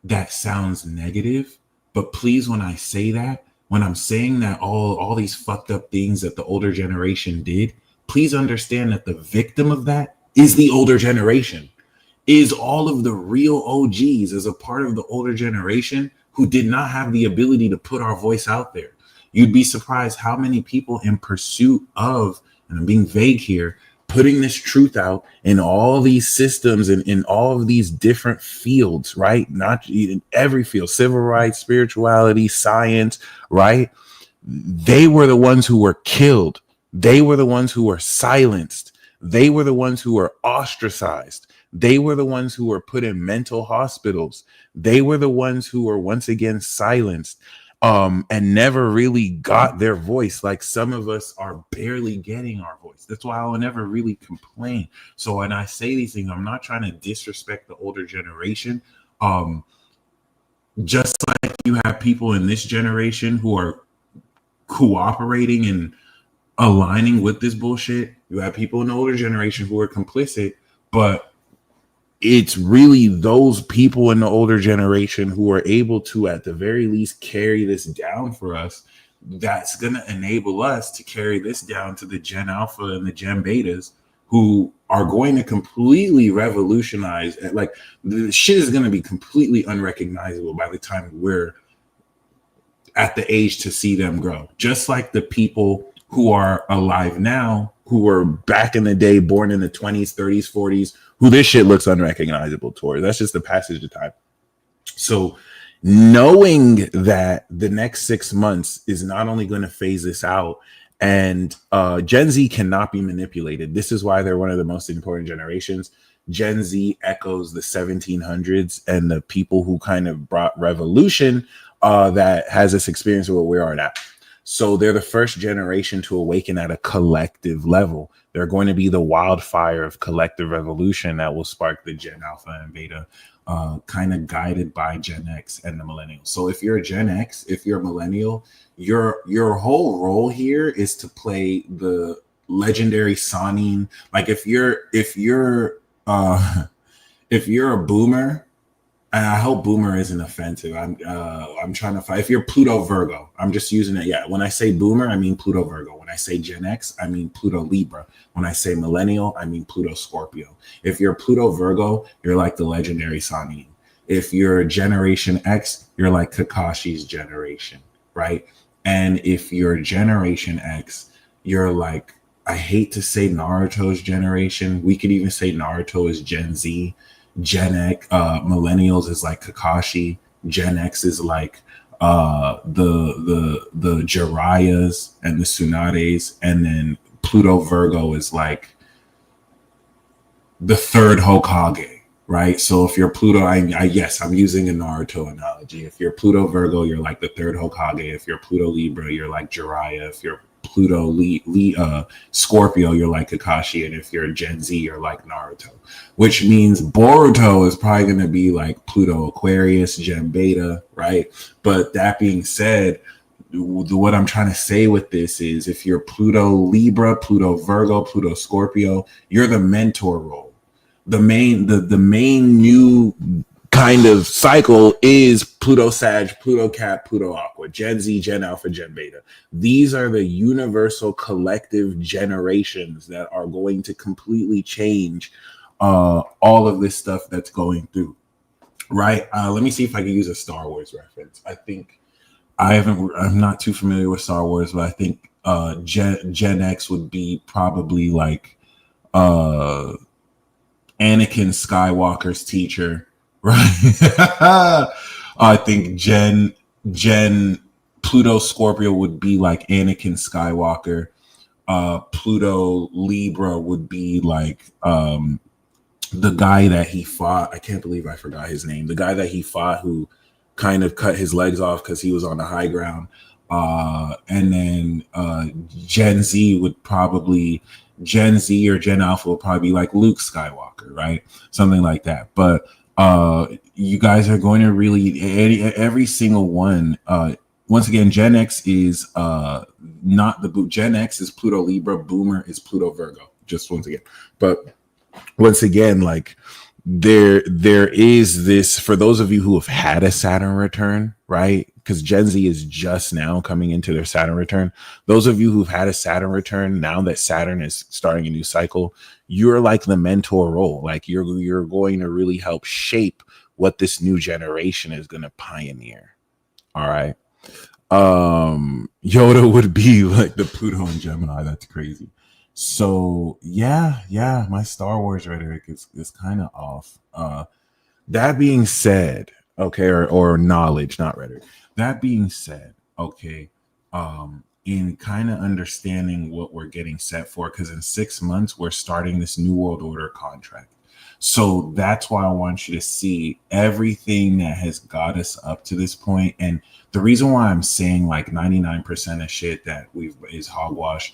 B: that sounds negative, but please, when I say that, when I'm saying that all these fucked up things that the older generation did, please understand that the victim of that is the older generation, is all of the real OGs as a part of the older generation who did not have the ability to put our voice out there. You'd be surprised how many people in pursuit of, and I'm being vague here, putting this truth out in all these systems and in all of these different fields, right? Not in every field, civil rights, spirituality, science, right? They were the ones who were killed. They were the ones who were silenced. They were the ones who were ostracized. They were the ones who were put in mental hospitals. They were the ones who were once again silenced. And never really got their voice. Like, some of us are barely getting our voice. That's why I'll never really complain. So when I say these things, I'm not trying to disrespect the older generation. Just like you have people in this generation who are cooperating and aligning with this bullshit, you have people in the older generation who are complicit, but it's really those people in the older generation who are able to, at the very least, carry this down for us. That's going to enable us to carry this down to the Gen Alpha and the Gen Betas, who are going to completely revolutionize. Like, the shit is going to be completely unrecognizable by the time we're at the age to see them grow. Just like the people who are alive now, who were back in the day, born in the 20s, 30s, 40s, who this shit looks unrecognizable towards. That's just the passage of time. So knowing that the next 6 months is not only going to phase this out, and Gen Z cannot be manipulated. This is why they're one of the most important generations. Gen Z echoes the 1700s and the people who kind of brought revolution that has this experience of what we are now. So they're the first generation to awaken at a collective level. They're going to be the wildfire of collective revolution that will spark the Gen Alpha and Beta, kind of guided by Gen X and the millennials. So if you're a Gen X, if you're a millennial, your whole role here is to play the legendary Sanin. Like, if you're a boomer, and I hope boomer isn't offensive. I'm trying to find. If you're Pluto Virgo, I'm just using it. Yeah. When I say boomer, I mean Pluto Virgo. When I say Gen X, I mean Pluto Libra. When I say millennial, I mean Pluto Scorpio. If you're Pluto Virgo, you're like the legendary Sanin. If you're Generation X, you're like Kakashi's generation, right? And if you're Generation X, you're like, I hate to say Naruto's generation. We could even say Naruto is Gen Z. Gen X, millennials is like Kakashi. Gen X is like the Jiraiya's and the Tsunade's, and then Pluto Virgo is like the third Hokage, right? So if you're Pluto, yes, I'm using a Naruto analogy. If you're Pluto Virgo, you're like the third Hokage. If you're Pluto Libra, you're like Jiraiya. If you're Pluto Scorpio, you're like Kakashi. And if you're Gen Z, you're like Naruto, which means Boruto is probably going to be like Pluto Aquarius, Gen Beta, right? But that being said, what I'm trying to say with this is, if you're Pluto Libra, Pluto Virgo, Pluto Scorpio, you're the mentor role. The main new kind of cycle is Pluto Sag, Pluto Cap, Pluto Aqua, Gen Z, Gen Alpha, Gen Beta. These are the universal collective generations that are going to completely change all of this stuff that's going through. Right. Let me see if I can use a Star Wars reference. I'm not too familiar with Star Wars, but I think Gen X would be probably like Anakin Skywalker's teacher, right? I think Gen Pluto Scorpio would be like Anakin Skywalker. Pluto Libra would be like the guy that he fought. I can't believe I forgot his name. The guy that he fought who kind of cut his legs off because he was on the high ground. And then Gen Z or Gen Alpha would probably be like Luke Skywalker, right? Something like that. But you guys are going to really, every single one, once again, Gen X is not the Gen X is Pluto Libra, Boomer is Pluto Virgo, just once again. But once again, like there is this, for those of you who have had a Saturn return, right? Because Gen Z is just now coming into their Saturn return. Those of you who've had a Saturn return, now that Saturn is starting a new cycle, you're like the mentor role. Like you're going to really help shape what this new generation is going to pioneer. All right. Yoda would be like the Pluto and Gemini. That's crazy. So yeah, my Star Wars rhetoric is kind of off. That being said, okay, or knowledge, not rhetoric. That being said, okay, in kind of understanding what we're getting set for, because in 6 months we're starting this New World Order contract. So that's why I want you to see everything that has got us up to this point. And the reason why I'm saying like 99% of shit that is hogwash,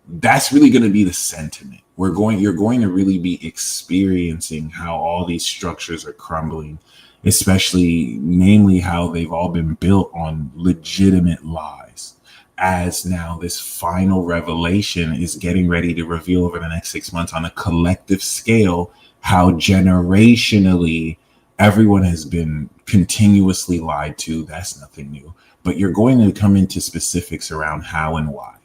B: that's really going to be the sentiment. You're going to really be experiencing how all these structures are crumbling, especially namely how they've all been built on legitimate lies. As now this final revelation is getting ready to reveal over the next 6 months on a collective scale how generationally everyone has been continuously lied to. That's nothing new, but you're going to come into specifics around how and why.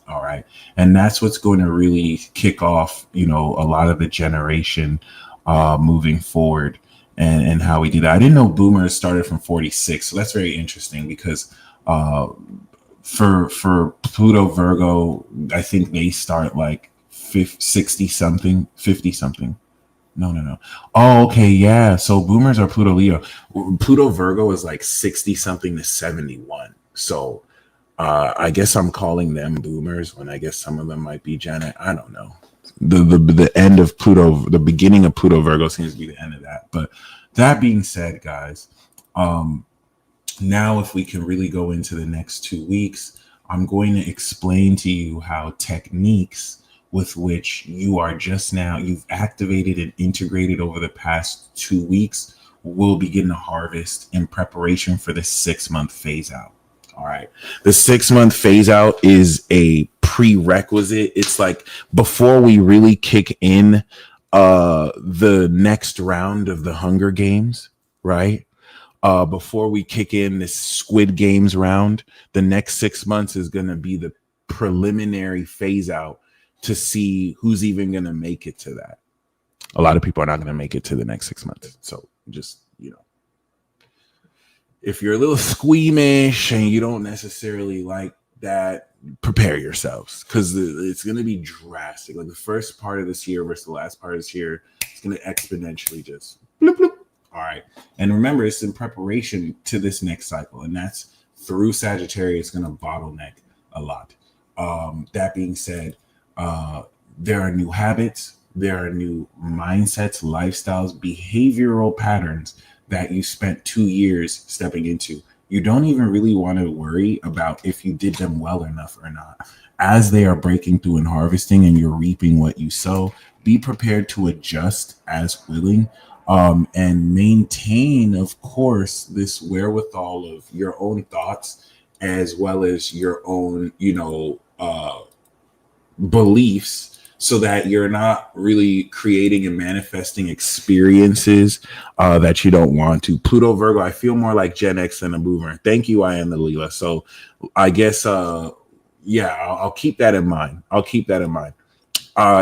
B: All right. And that's what's going to really kick off, a lot of the generation moving forward and how we do that. I didn't know boomers started from 46. So that's very interesting because for Pluto Virgo, I think they start like 60 something, 50 something. No. Oh, okay. Yeah. So boomers are Pluto Leo. Pluto Virgo is like 60 something to 71. So I guess I'm calling them boomers when I guess some of them might be Gen X. I don't know. The end of Pluto, the beginning of Pluto Virgo seems to be the end of that. But that being said, guys, now if we can really go into the next 2 weeks, I'm going to explain to you how techniques with which you've activated and integrated over the past 2 weeks will begin to harvest in preparation for the 6-month phase out. All right. The 6-month phase out is a prerequisite. It's like before we really kick in the next round of the Hunger Games, right? Before we kick in this Squid Games round, the next 6 months is going to be the preliminary phase out to see who's even going to make it to that. A lot of people are not going to make it to the next 6 months. So just, if you're a little squeamish and you don't necessarily like that, prepare yourselves because it's going to be drastic. Like the first part of this year versus the last part of this year, it's going to exponentially just bloop, bloop. All right. And remember, it's in preparation to this next cycle. And that's through Sagittarius going to bottleneck a lot. That being said, there are new habits. There are new mindsets, lifestyles, behavioral patterns that you spent 2 years stepping into. You don't even really want to worry about if you did them well enough or not. As they are breaking through and harvesting and you're reaping what you sow, be prepared to adjust as willing and maintain, of course, this wherewithal of your own thoughts as well as your own, beliefs so that you're not really creating and manifesting experiences that you don't want to. Pluto Virgo, I feel more like Gen X than a boomer. Thank you, I am the Leela. So I guess, yeah, I'll keep that in mind. I'll keep that in mind.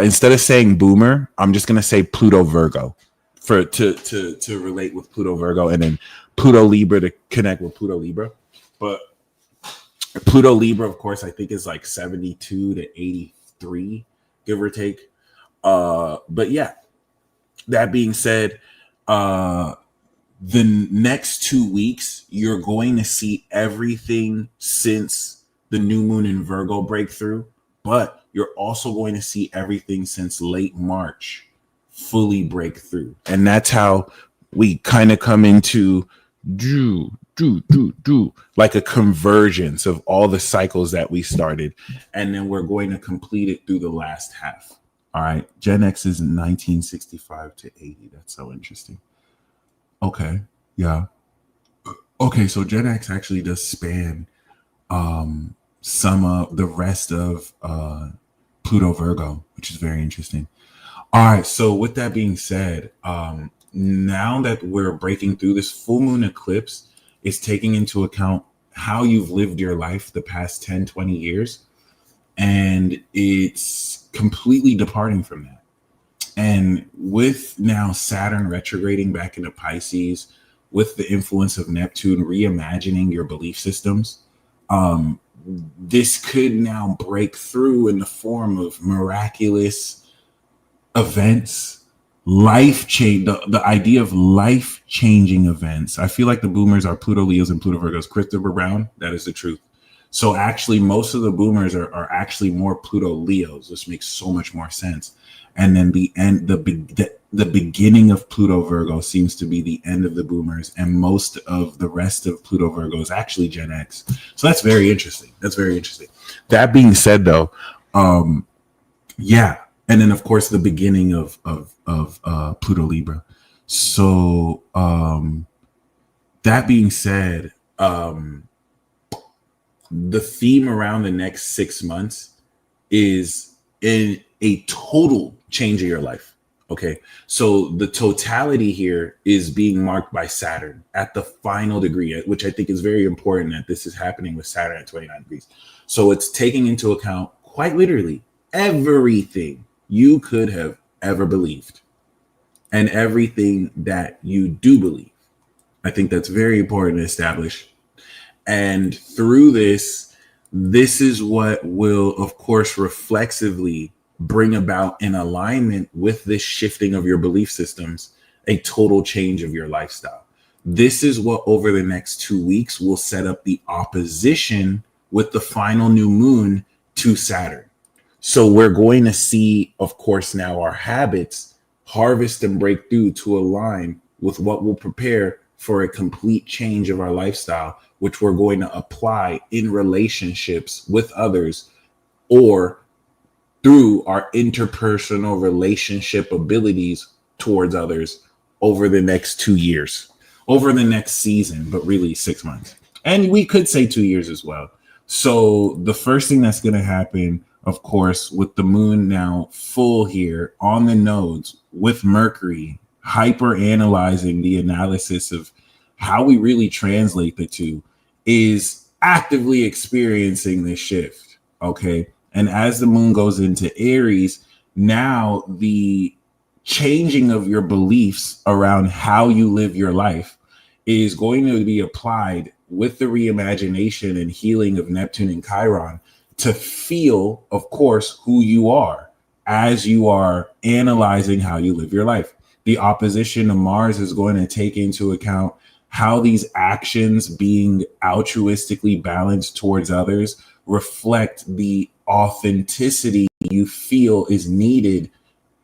B: Instead of saying boomer, I'm just gonna say Pluto Virgo for to relate with Pluto Virgo, and then Pluto Libra to connect with Pluto Libra. But Pluto Libra, of course, I think is like 72 to 83, give or take. But yeah, that being said, the next 2 weeks, you're going to see everything since the new moon in Virgo breakthrough, but you're also going to see everything since late March fully break through. And that's how we kind of come into like a convergence of all the cycles that we started. And then we're going to complete it through the last half. All right. Gen X is 1965 to 80. That's so interesting. Okay. Yeah. Okay. So Gen X actually does span some of the rest of Pluto Virgo, which is very interesting. All right. So with that being said, now that we're breaking through, this full moon eclipse is taking into account how you've lived your life the past 10, 20 years. And it's completely departing from that. And with now Saturn retrograding back into Pisces, with the influence of Neptune reimagining your belief systems, this could now break through in the form of miraculous events, life change, the idea of life changing events. I feel like the boomers are Pluto Leos and Pluto Virgos. Christopher Brown, that is the truth. So actually, most of the boomers are actually more Pluto Leos, which makes so much more sense. And then the beginning of Pluto Virgo seems to be the end of the boomers, and most of the rest of Pluto Virgo is actually Gen X. So that's very interesting. That's very interesting. That being said, though, yeah. And then, of course, the beginning of Pluto Libra. So that being said, the theme around the next 6 months is in a total change of your life. Okay. So the totality here is being marked by Saturn at the final degree, which I think is very important that this is happening with Saturn at 29 degrees. So it's taking into account quite literally everything you could have ever believed and everything that you do believe. I think that's very important to establish. And through this is what will, of course, reflexively bring about in alignment with this shifting of your belief systems, a total change of your lifestyle. This is what over the next 2 weeks will set up the opposition with the final new moon to Saturn. So we're going to see, of course, now our habits harvest and break through to align with what will prepare for a complete change of our lifestyle, which we're going to apply in relationships with others or through our interpersonal relationship abilities towards others over the next 2 years, over the next season, but really 6 months. And we could say 2 years as well. So the first thing that's going to happen, of course, with the moon now full here on the nodes with Mercury hyper analyzing the analysis of how we really translate the two, is actively experiencing this shift. Okay. And as the moon goes into Aries, now the changing of your beliefs around how you live your life is going to be applied with the reimagination and healing of Neptune and Chiron to feel, of course, who you are as you are analyzing how you live your life. The opposition to Mars is going to take into account how these actions being altruistically balanced towards others reflect the authenticity you feel is needed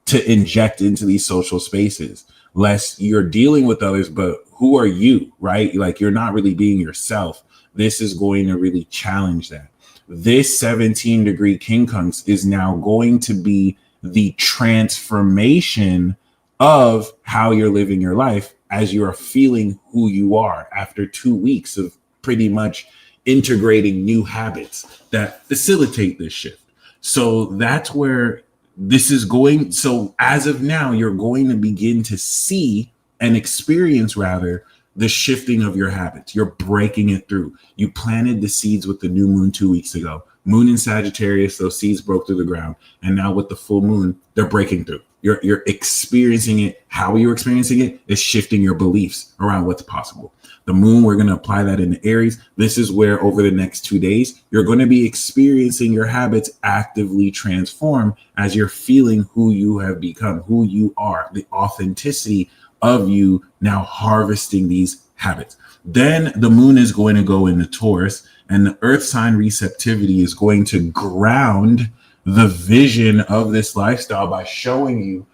B: to inject into these social spaces. Less you're dealing with others, but who are you, right? Like you're not really being yourself. This is going to really challenge that. This 17-degree quincunx is now going to be the transformation of how you're living your life as you are feeling who you are after 2 weeks of pretty much integrating new habits that facilitate this shift. So that's where this is going, so as of now, you're going to begin to see and experience rather the shifting of your habits. You're breaking it through. You planted the seeds with the new moon 2 weeks ago. Moon in Sagittarius, those seeds broke through the ground. And now with the full moon, they're breaking through. You're experiencing it. How you're experiencing it is shifting your beliefs around what's possible. The moon, we're going to apply that in Aries. This is where over the next 2 days, you're going to be experiencing your habits actively transform as you're feeling who you have become, who you are, the authenticity of you now harvesting these habits. Then the moon is going to go into Taurus, and the earth sign receptivity is going to ground the vision of this lifestyle by showing you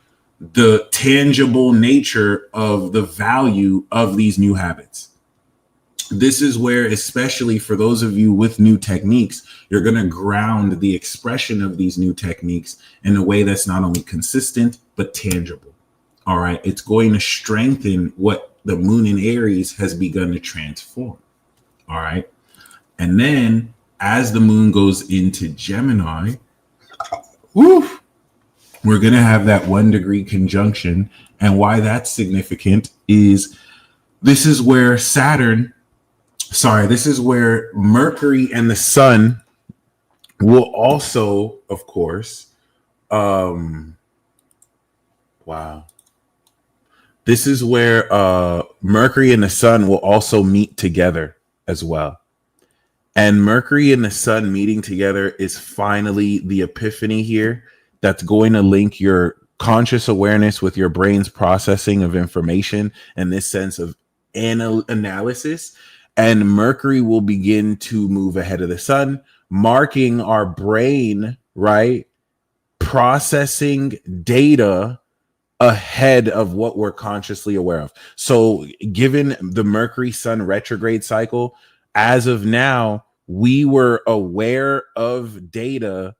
B: the tangible nature of the value of these new habits. This is where, especially for those of you with new techniques, you're going to ground the expression of these new techniques in a way that's not only consistent, but tangible. All right. It's going to strengthen what the moon in Aries has begun to transform. All right. And then as the moon goes into Gemini, we're going to have that 1 degree conjunction. And why that's significant is this is where Mercury and the sun will also, of course, this is where Mercury and the sun will also meet together as well. And Mercury and the sun meeting together is finally the epiphany here that's going to link your conscious awareness with your brain's processing of information and this sense of analysis. And Mercury will begin to move ahead of the sun, marking our brain, right? Processing data ahead of what we're consciously aware of. So given the Mercury sun retrograde cycle, as of now, we were aware of data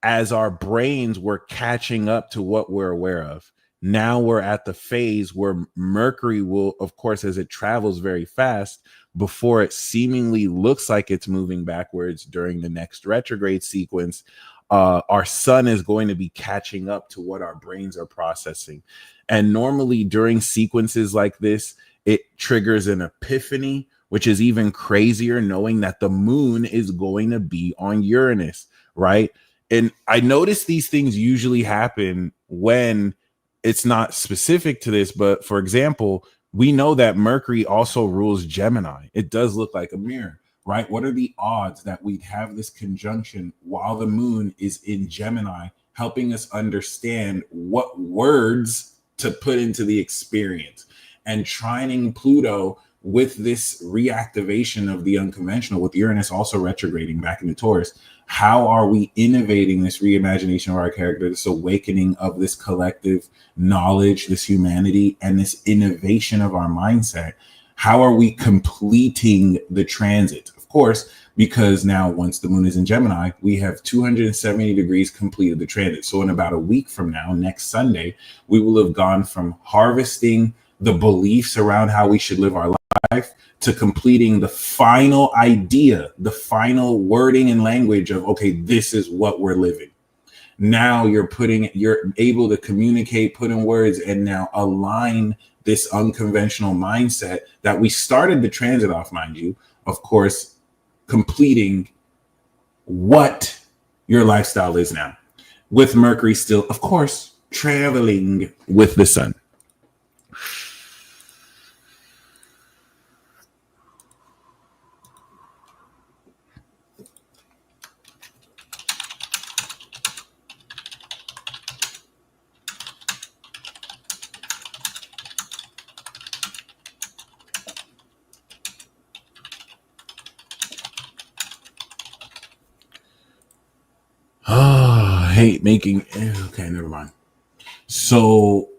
B: as our brains were catching up to what we're aware of. Now we're at the phase where Mercury will, of course, as it travels very fast, before it seemingly looks like it's moving backwards during the next retrograde sequence, our sun is going to be catching up to what our brains are processing. And normally during sequences like this, it triggers an epiphany, which is even crazier, knowing that the moon is going to be on Uranus, right? And I notice these things usually happen when it's not specific to this, but for example, we know that Mercury also rules Gemini. It does look like a mirror, right? What are the odds that we'd have this conjunction while the moon is in Gemini, helping us understand what words to put into the experience, and trining Pluto with this reactivation of the unconventional, with Uranus also retrograding back into Taurus? How are we innovating this reimagination of our character, this awakening of this collective knowledge, this humanity, and this innovation of our mindset? How are we completing the transit? Of course, because now once the moon is in Gemini, we have 270 degrees completed the transit. So in about a week from now, next Sunday, we will have gone from harvesting the beliefs around how we should live our life to completing the final idea, the final wording and language of, okay, this is what we're living. Now you're able to communicate, put in words, and now align this unconventional mindset that we started the transit off, mind you, of course, completing what your lifestyle is now, with Mercury still, of course, traveling with the sun. Hate making, okay, never mind. So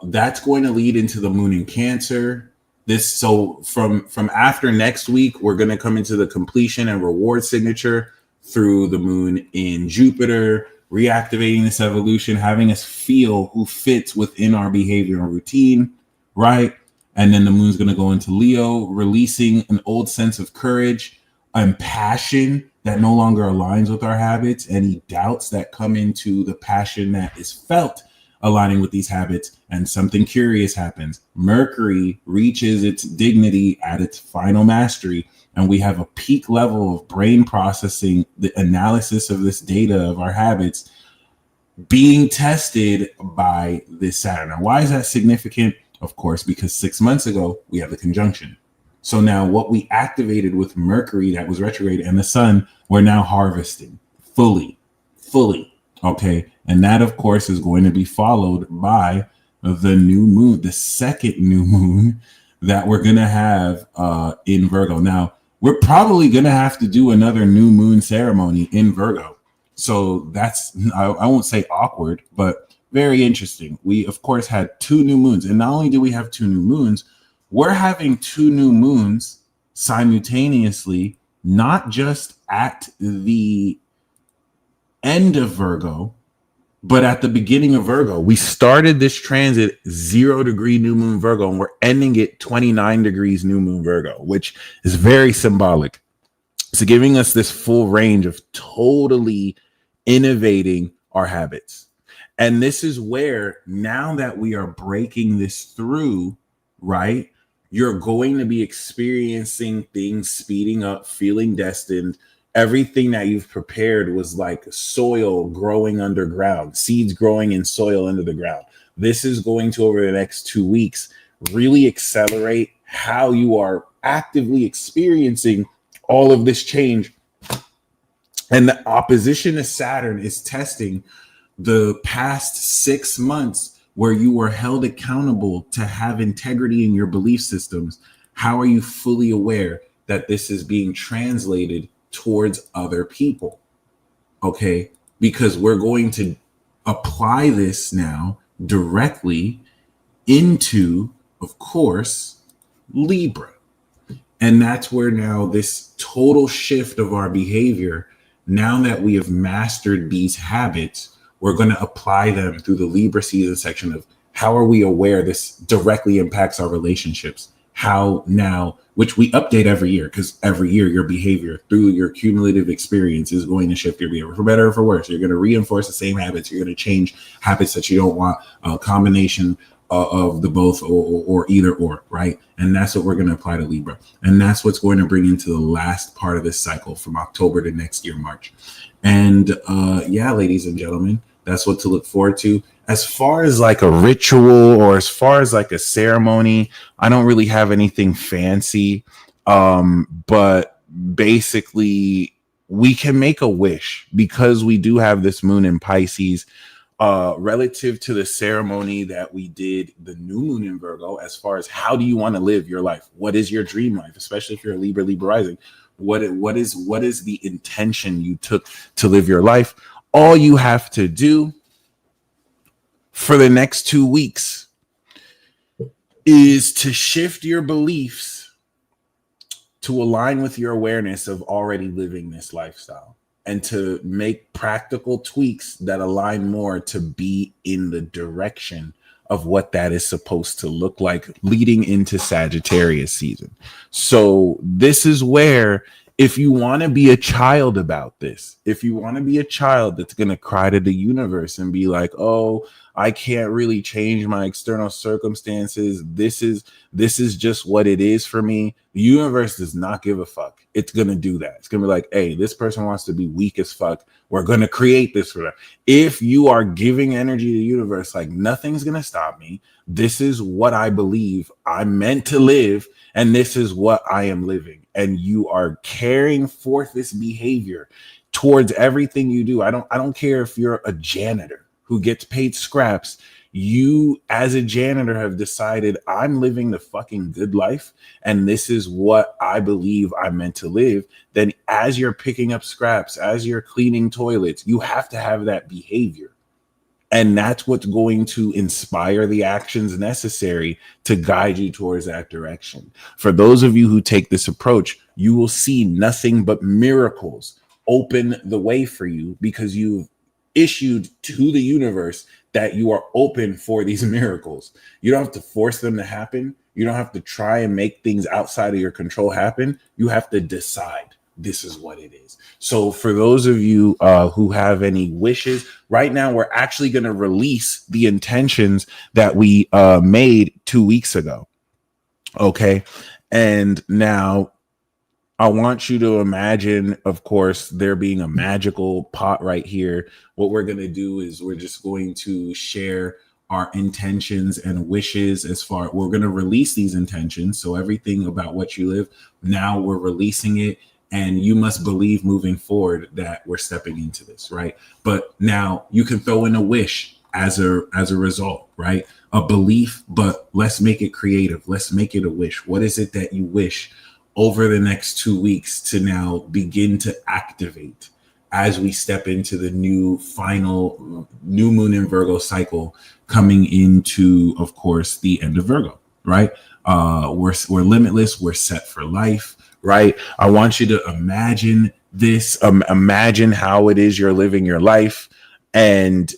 B: that's going to lead into the moon in Cancer. So from after next week, we're going to come into the completion and reward signature through the moon in Jupiter, reactivating this evolution, having us feel who fits within our behavior and routine, right? And then the moon's going to go into Leo, releasing an old sense of courage, and passion that no longer aligns with our habits, any doubts that come into the passion that is felt aligning with these habits, and something curious happens. Mercury reaches its dignity at its final mastery, and we have a peak level of brain processing, the analysis of this data of our habits being tested by this Saturn. Now, why is that significant? Of course, because 6 months ago, we have the conjunction. So now what we activated with Mercury that was retrograde and the sun, we're now harvesting fully. Okay. And that, of course, is going to be followed by the new moon, the second new moon that we're going to have in Virgo. Now, we're probably going to have to do another new moon ceremony in Virgo. So that's, I won't say awkward, but very interesting. We, of course, had 2 new moons. And not only do we have 2 new moons, we're having 2 new moons simultaneously, not just at the end of Virgo, but at the beginning of Virgo. We started this transit 0 degree new moon Virgo, and we're ending it 29 degrees new moon Virgo, which is very symbolic. So giving us this full range of totally innovating our habits. And this is where, now that we are breaking this through, right, you're going to be experiencing things speeding up, feeling destined. Everything that you've prepared was like soil growing underground, seeds growing in soil under the ground. This is going to, over the next 2 weeks, really accelerate how you are actively experiencing all of this change. And the opposition to Saturn is testing the past 6 months where you were held accountable to have integrity in your belief systems. How are you fully aware that this is being translated towards other people? Okay, because we're going to apply this now directly into, of course, Libra. And that's where now this total shift of our behavior, now that we have mastered these habits, we're going to apply them through the Libra season section of how are we aware this directly impacts our relationships? How now, which we update every year, because every year your behavior through your cumulative experience is going to shift your behavior for better or for worse. You're going to reinforce the same habits. You're going to change habits that you don't want, a combination of the both or either or, right? And that's what we're going to apply to Libra. And that's what's going to bring into the last part of this cycle from October to next year, March. And yeah, ladies and gentlemen, that's what to look forward to. As far as like a ritual or as far as like a ceremony, I don't really have anything fancy. But basically, we can make a wish because we do have this moon in Pisces. Relative to the ceremony that we did, the new moon in Virgo, as far as how do you want to live your life? What is your dream life? Especially if you're a Libra rising. What is the intention you took to live your life? All you have to do for the next 2 weeks is to shift your beliefs to align with your awareness of already living this lifestyle, and to make practical tweaks that align more to be in the direction of what that is supposed to look like leading into Sagittarius season. So this is where, if you want to be a child about this, if you want to be a child that's going to cry to the universe and be like, oh, I can't really change my external circumstances. This is just what it is for me. The universe does not give a fuck. It's going to do that. It's going to be like, hey, this person wants to be weak as fuck. We're going to create this for them. If you are giving energy to the universe, like nothing's going to stop me. This is what I believe I'm meant to live. And this is what I am living. And you are carrying forth this behavior towards everything you do. I don't care if you're a janitor who gets paid scraps. You as a janitor have decided I'm living the fucking good life and this is what I believe I'm meant to live. Then as you're picking up scraps, as you're cleaning toilets, you have to have that behavior. And that's what's going to inspire the actions necessary to guide you towards that direction. For those of you who take this approach, you will see nothing but miracles open the way for you because you've issued to the universe that you are open for these miracles. You don't have to force them to happen. You don't have to try and make things outside of your control happen. You have to decide, this is what it is. So for those of you who have any wishes, right now we're actually going to release the intentions that we made 2 weeks ago. Okay. And now I want you to imagine, of course, there being a magical pot right here. What we're going to do is we're just going to share our intentions and wishes we're going to release these intentions. So everything about what you live, now we're releasing it. And you must believe moving forward that we're stepping into this, right? But now you can throw in a wish as a result, right? A belief, but let's make it creative. Let's make it a wish. What is it that you wish over the next 2 weeks to now begin to activate as we step into the new final new moon in Virgo cycle coming into, of course, the end of Virgo, right? We're limitless. We're set for life. Right. I want you to imagine this, imagine how it is you're living your life, and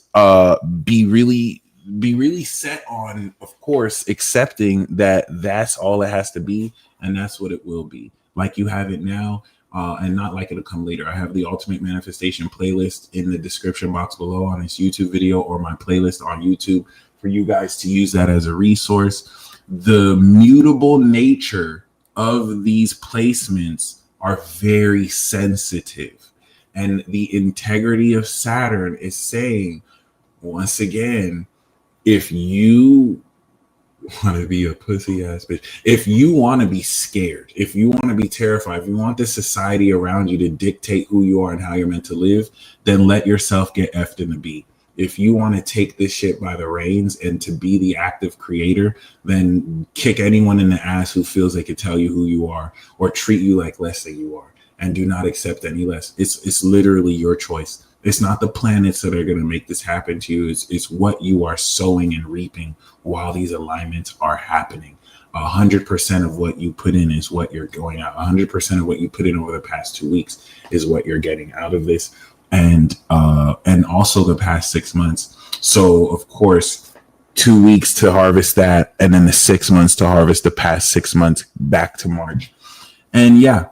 B: be really set on, of course, accepting that that's all it has to be. And that's what it will be, like you have it now, and not like it'll come later. I have the Ultimate Manifestation playlist in the description box below on this YouTube video, or my playlist on YouTube, for you guys to use that as a resource. The mutable nature of these placements are very sensitive, and the integrity of Saturn is saying, once again, if you want to be a pussy ass bitch, if you want to be scared, if you want to be terrified, if you want the society around you to dictate who you are and how you're meant to live, then let yourself get effed in the beat. If you want to take this shit by the reins and to be the active creator, then kick anyone in the ass who feels they could tell you who you are or treat you like less than you are, and do not accept any less. It's literally your choice. It's not the planets that are going to make this happen to you. It's what you are sowing and reaping while these alignments are happening. 100% of what you put in is what you're going out. 100% of what you put in over the past 2 weeks is what you're getting out of this. And also the past 6 months. So of course, 2 weeks to harvest that, and then the 6 months to harvest the past 6 months back to March. And yeah,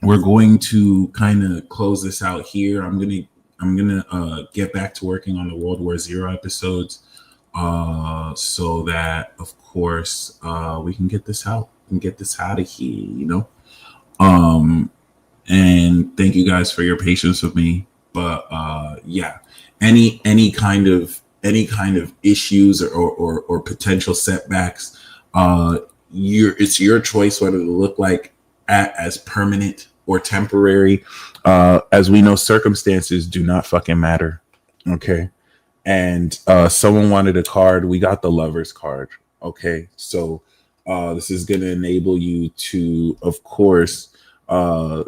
B: we're going to kind of close this out here. I'm gonna get back to working on the World War Zero episodes, so that of course we can get this out and get this out of here, you know. And thank you guys for your patience with me. But yeah, any kind of issues or potential setbacks, it's your choice whether to look like as permanent or temporary. As we know, circumstances do not fucking matter. Okay. And someone wanted a card. We got the Lover's card. Okay. So this is going to enable you to, of course,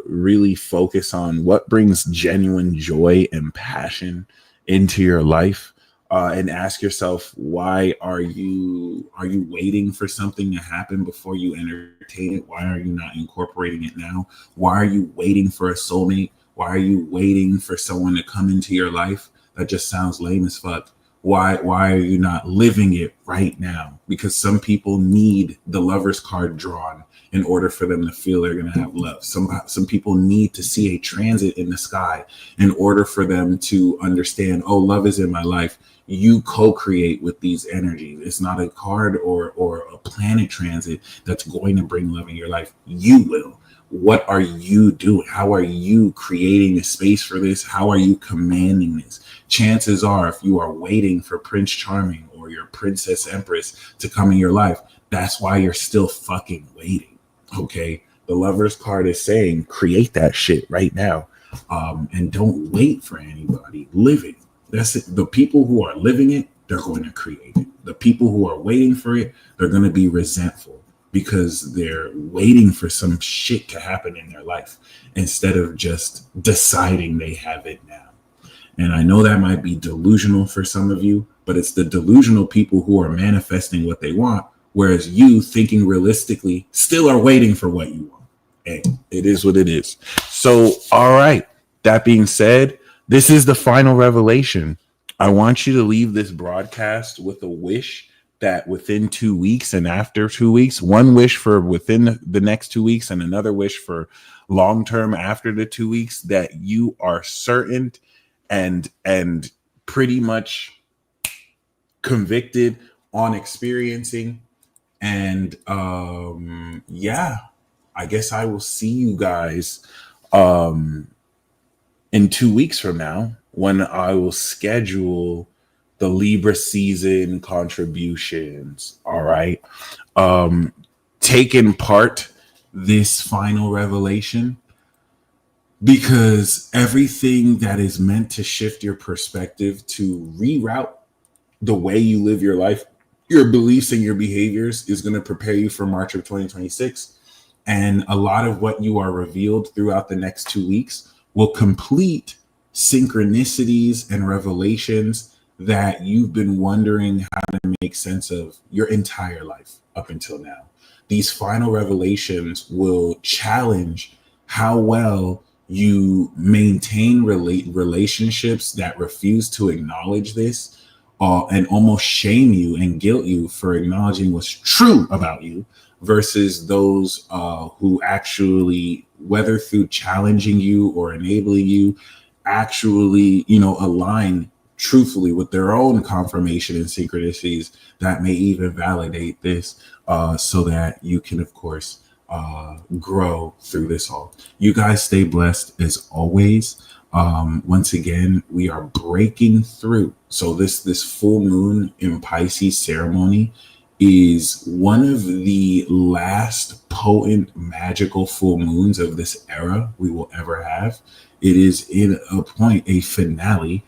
B: really focus on what brings genuine joy and passion into your life, and ask yourself, why are you waiting for something to happen before you entertain it? Why are you not incorporating it now? Why are you waiting for a soulmate? Why are you waiting for someone to come into your life? That just sounds lame as fuck. Why are you not living it right now? Because some people need the Lover's card drawn in order for them to feel they're going to have love. Some people need to see a transit in the sky in order for them to understand, oh, love is in my life. You co-create with these energies. It's not a card or a planet transit that's going to bring love in your life. You will. What are you doing? How are you creating a space for this? How are you commanding this? Chances are, if you are waiting for Prince Charming or your Princess Empress to come in your life, that's why you're still fucking waiting. Okay, the Lover's card is saying, create that shit right now, and don't wait for anybody. Live it. That's it. The people who are living it, they're going to create it. The people who are waiting for it, they're going to be resentful because they're waiting for some shit to happen in their life instead of just deciding they have it now. And I know that might be delusional for some of you, but it's the delusional people who are manifesting what they want, whereas you, thinking realistically, still are waiting for what you want. And it is what it is. So, all right. That being said, this is the final revelation. I want you to leave this broadcast with a wish that within 2 weeks and after 2 weeks, one wish for within the next 2 weeks and another wish for long term after the 2 weeks, that you are certain and pretty much convicted on experiencing. And yeah, I guess I will see you guys in 2 weeks from now, when I will schedule the Libra season contributions. All right. Taking part this final revelation, because everything that is meant to shift your perspective, to reroute the way you live your life, your beliefs and your behaviors, is going to prepare you for March of 2026. And a lot of what you are revealed throughout the next 2 weeks will complete synchronicities and revelations that you've been wondering how to make sense of your entire life up until now. These final revelations will challenge how well you maintain relationships that refuse to acknowledge this, and almost shame you and guilt you for acknowledging what's true about you, versus those who actually, whether through challenging you or enabling you, actually, align truthfully with their own confirmation and synchronicities that may even validate this, so that you can, of course, grow through this all. You guys stay blessed as always. Once again, we are breaking through. So this full moon in Pisces ceremony is one of the last potent magical full moons of this era we will ever have. It is in a point, a finale.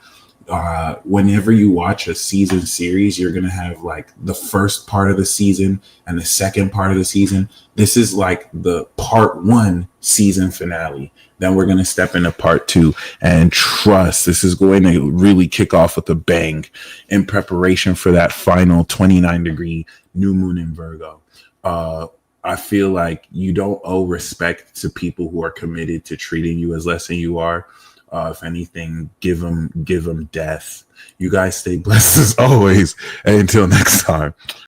B: Whenever you watch a season series, you're going to have like the first part of the season and the second part of the season. This is like the part 1 season finale. Then we're going to step into part 2, and trust, this is going to really kick off with a bang in preparation for that final 29-degree new moon in Virgo. I feel like you don't owe respect to people who are committed to treating you as less than you are. If anything, give them death. You guys stay blessed as always. And until next time.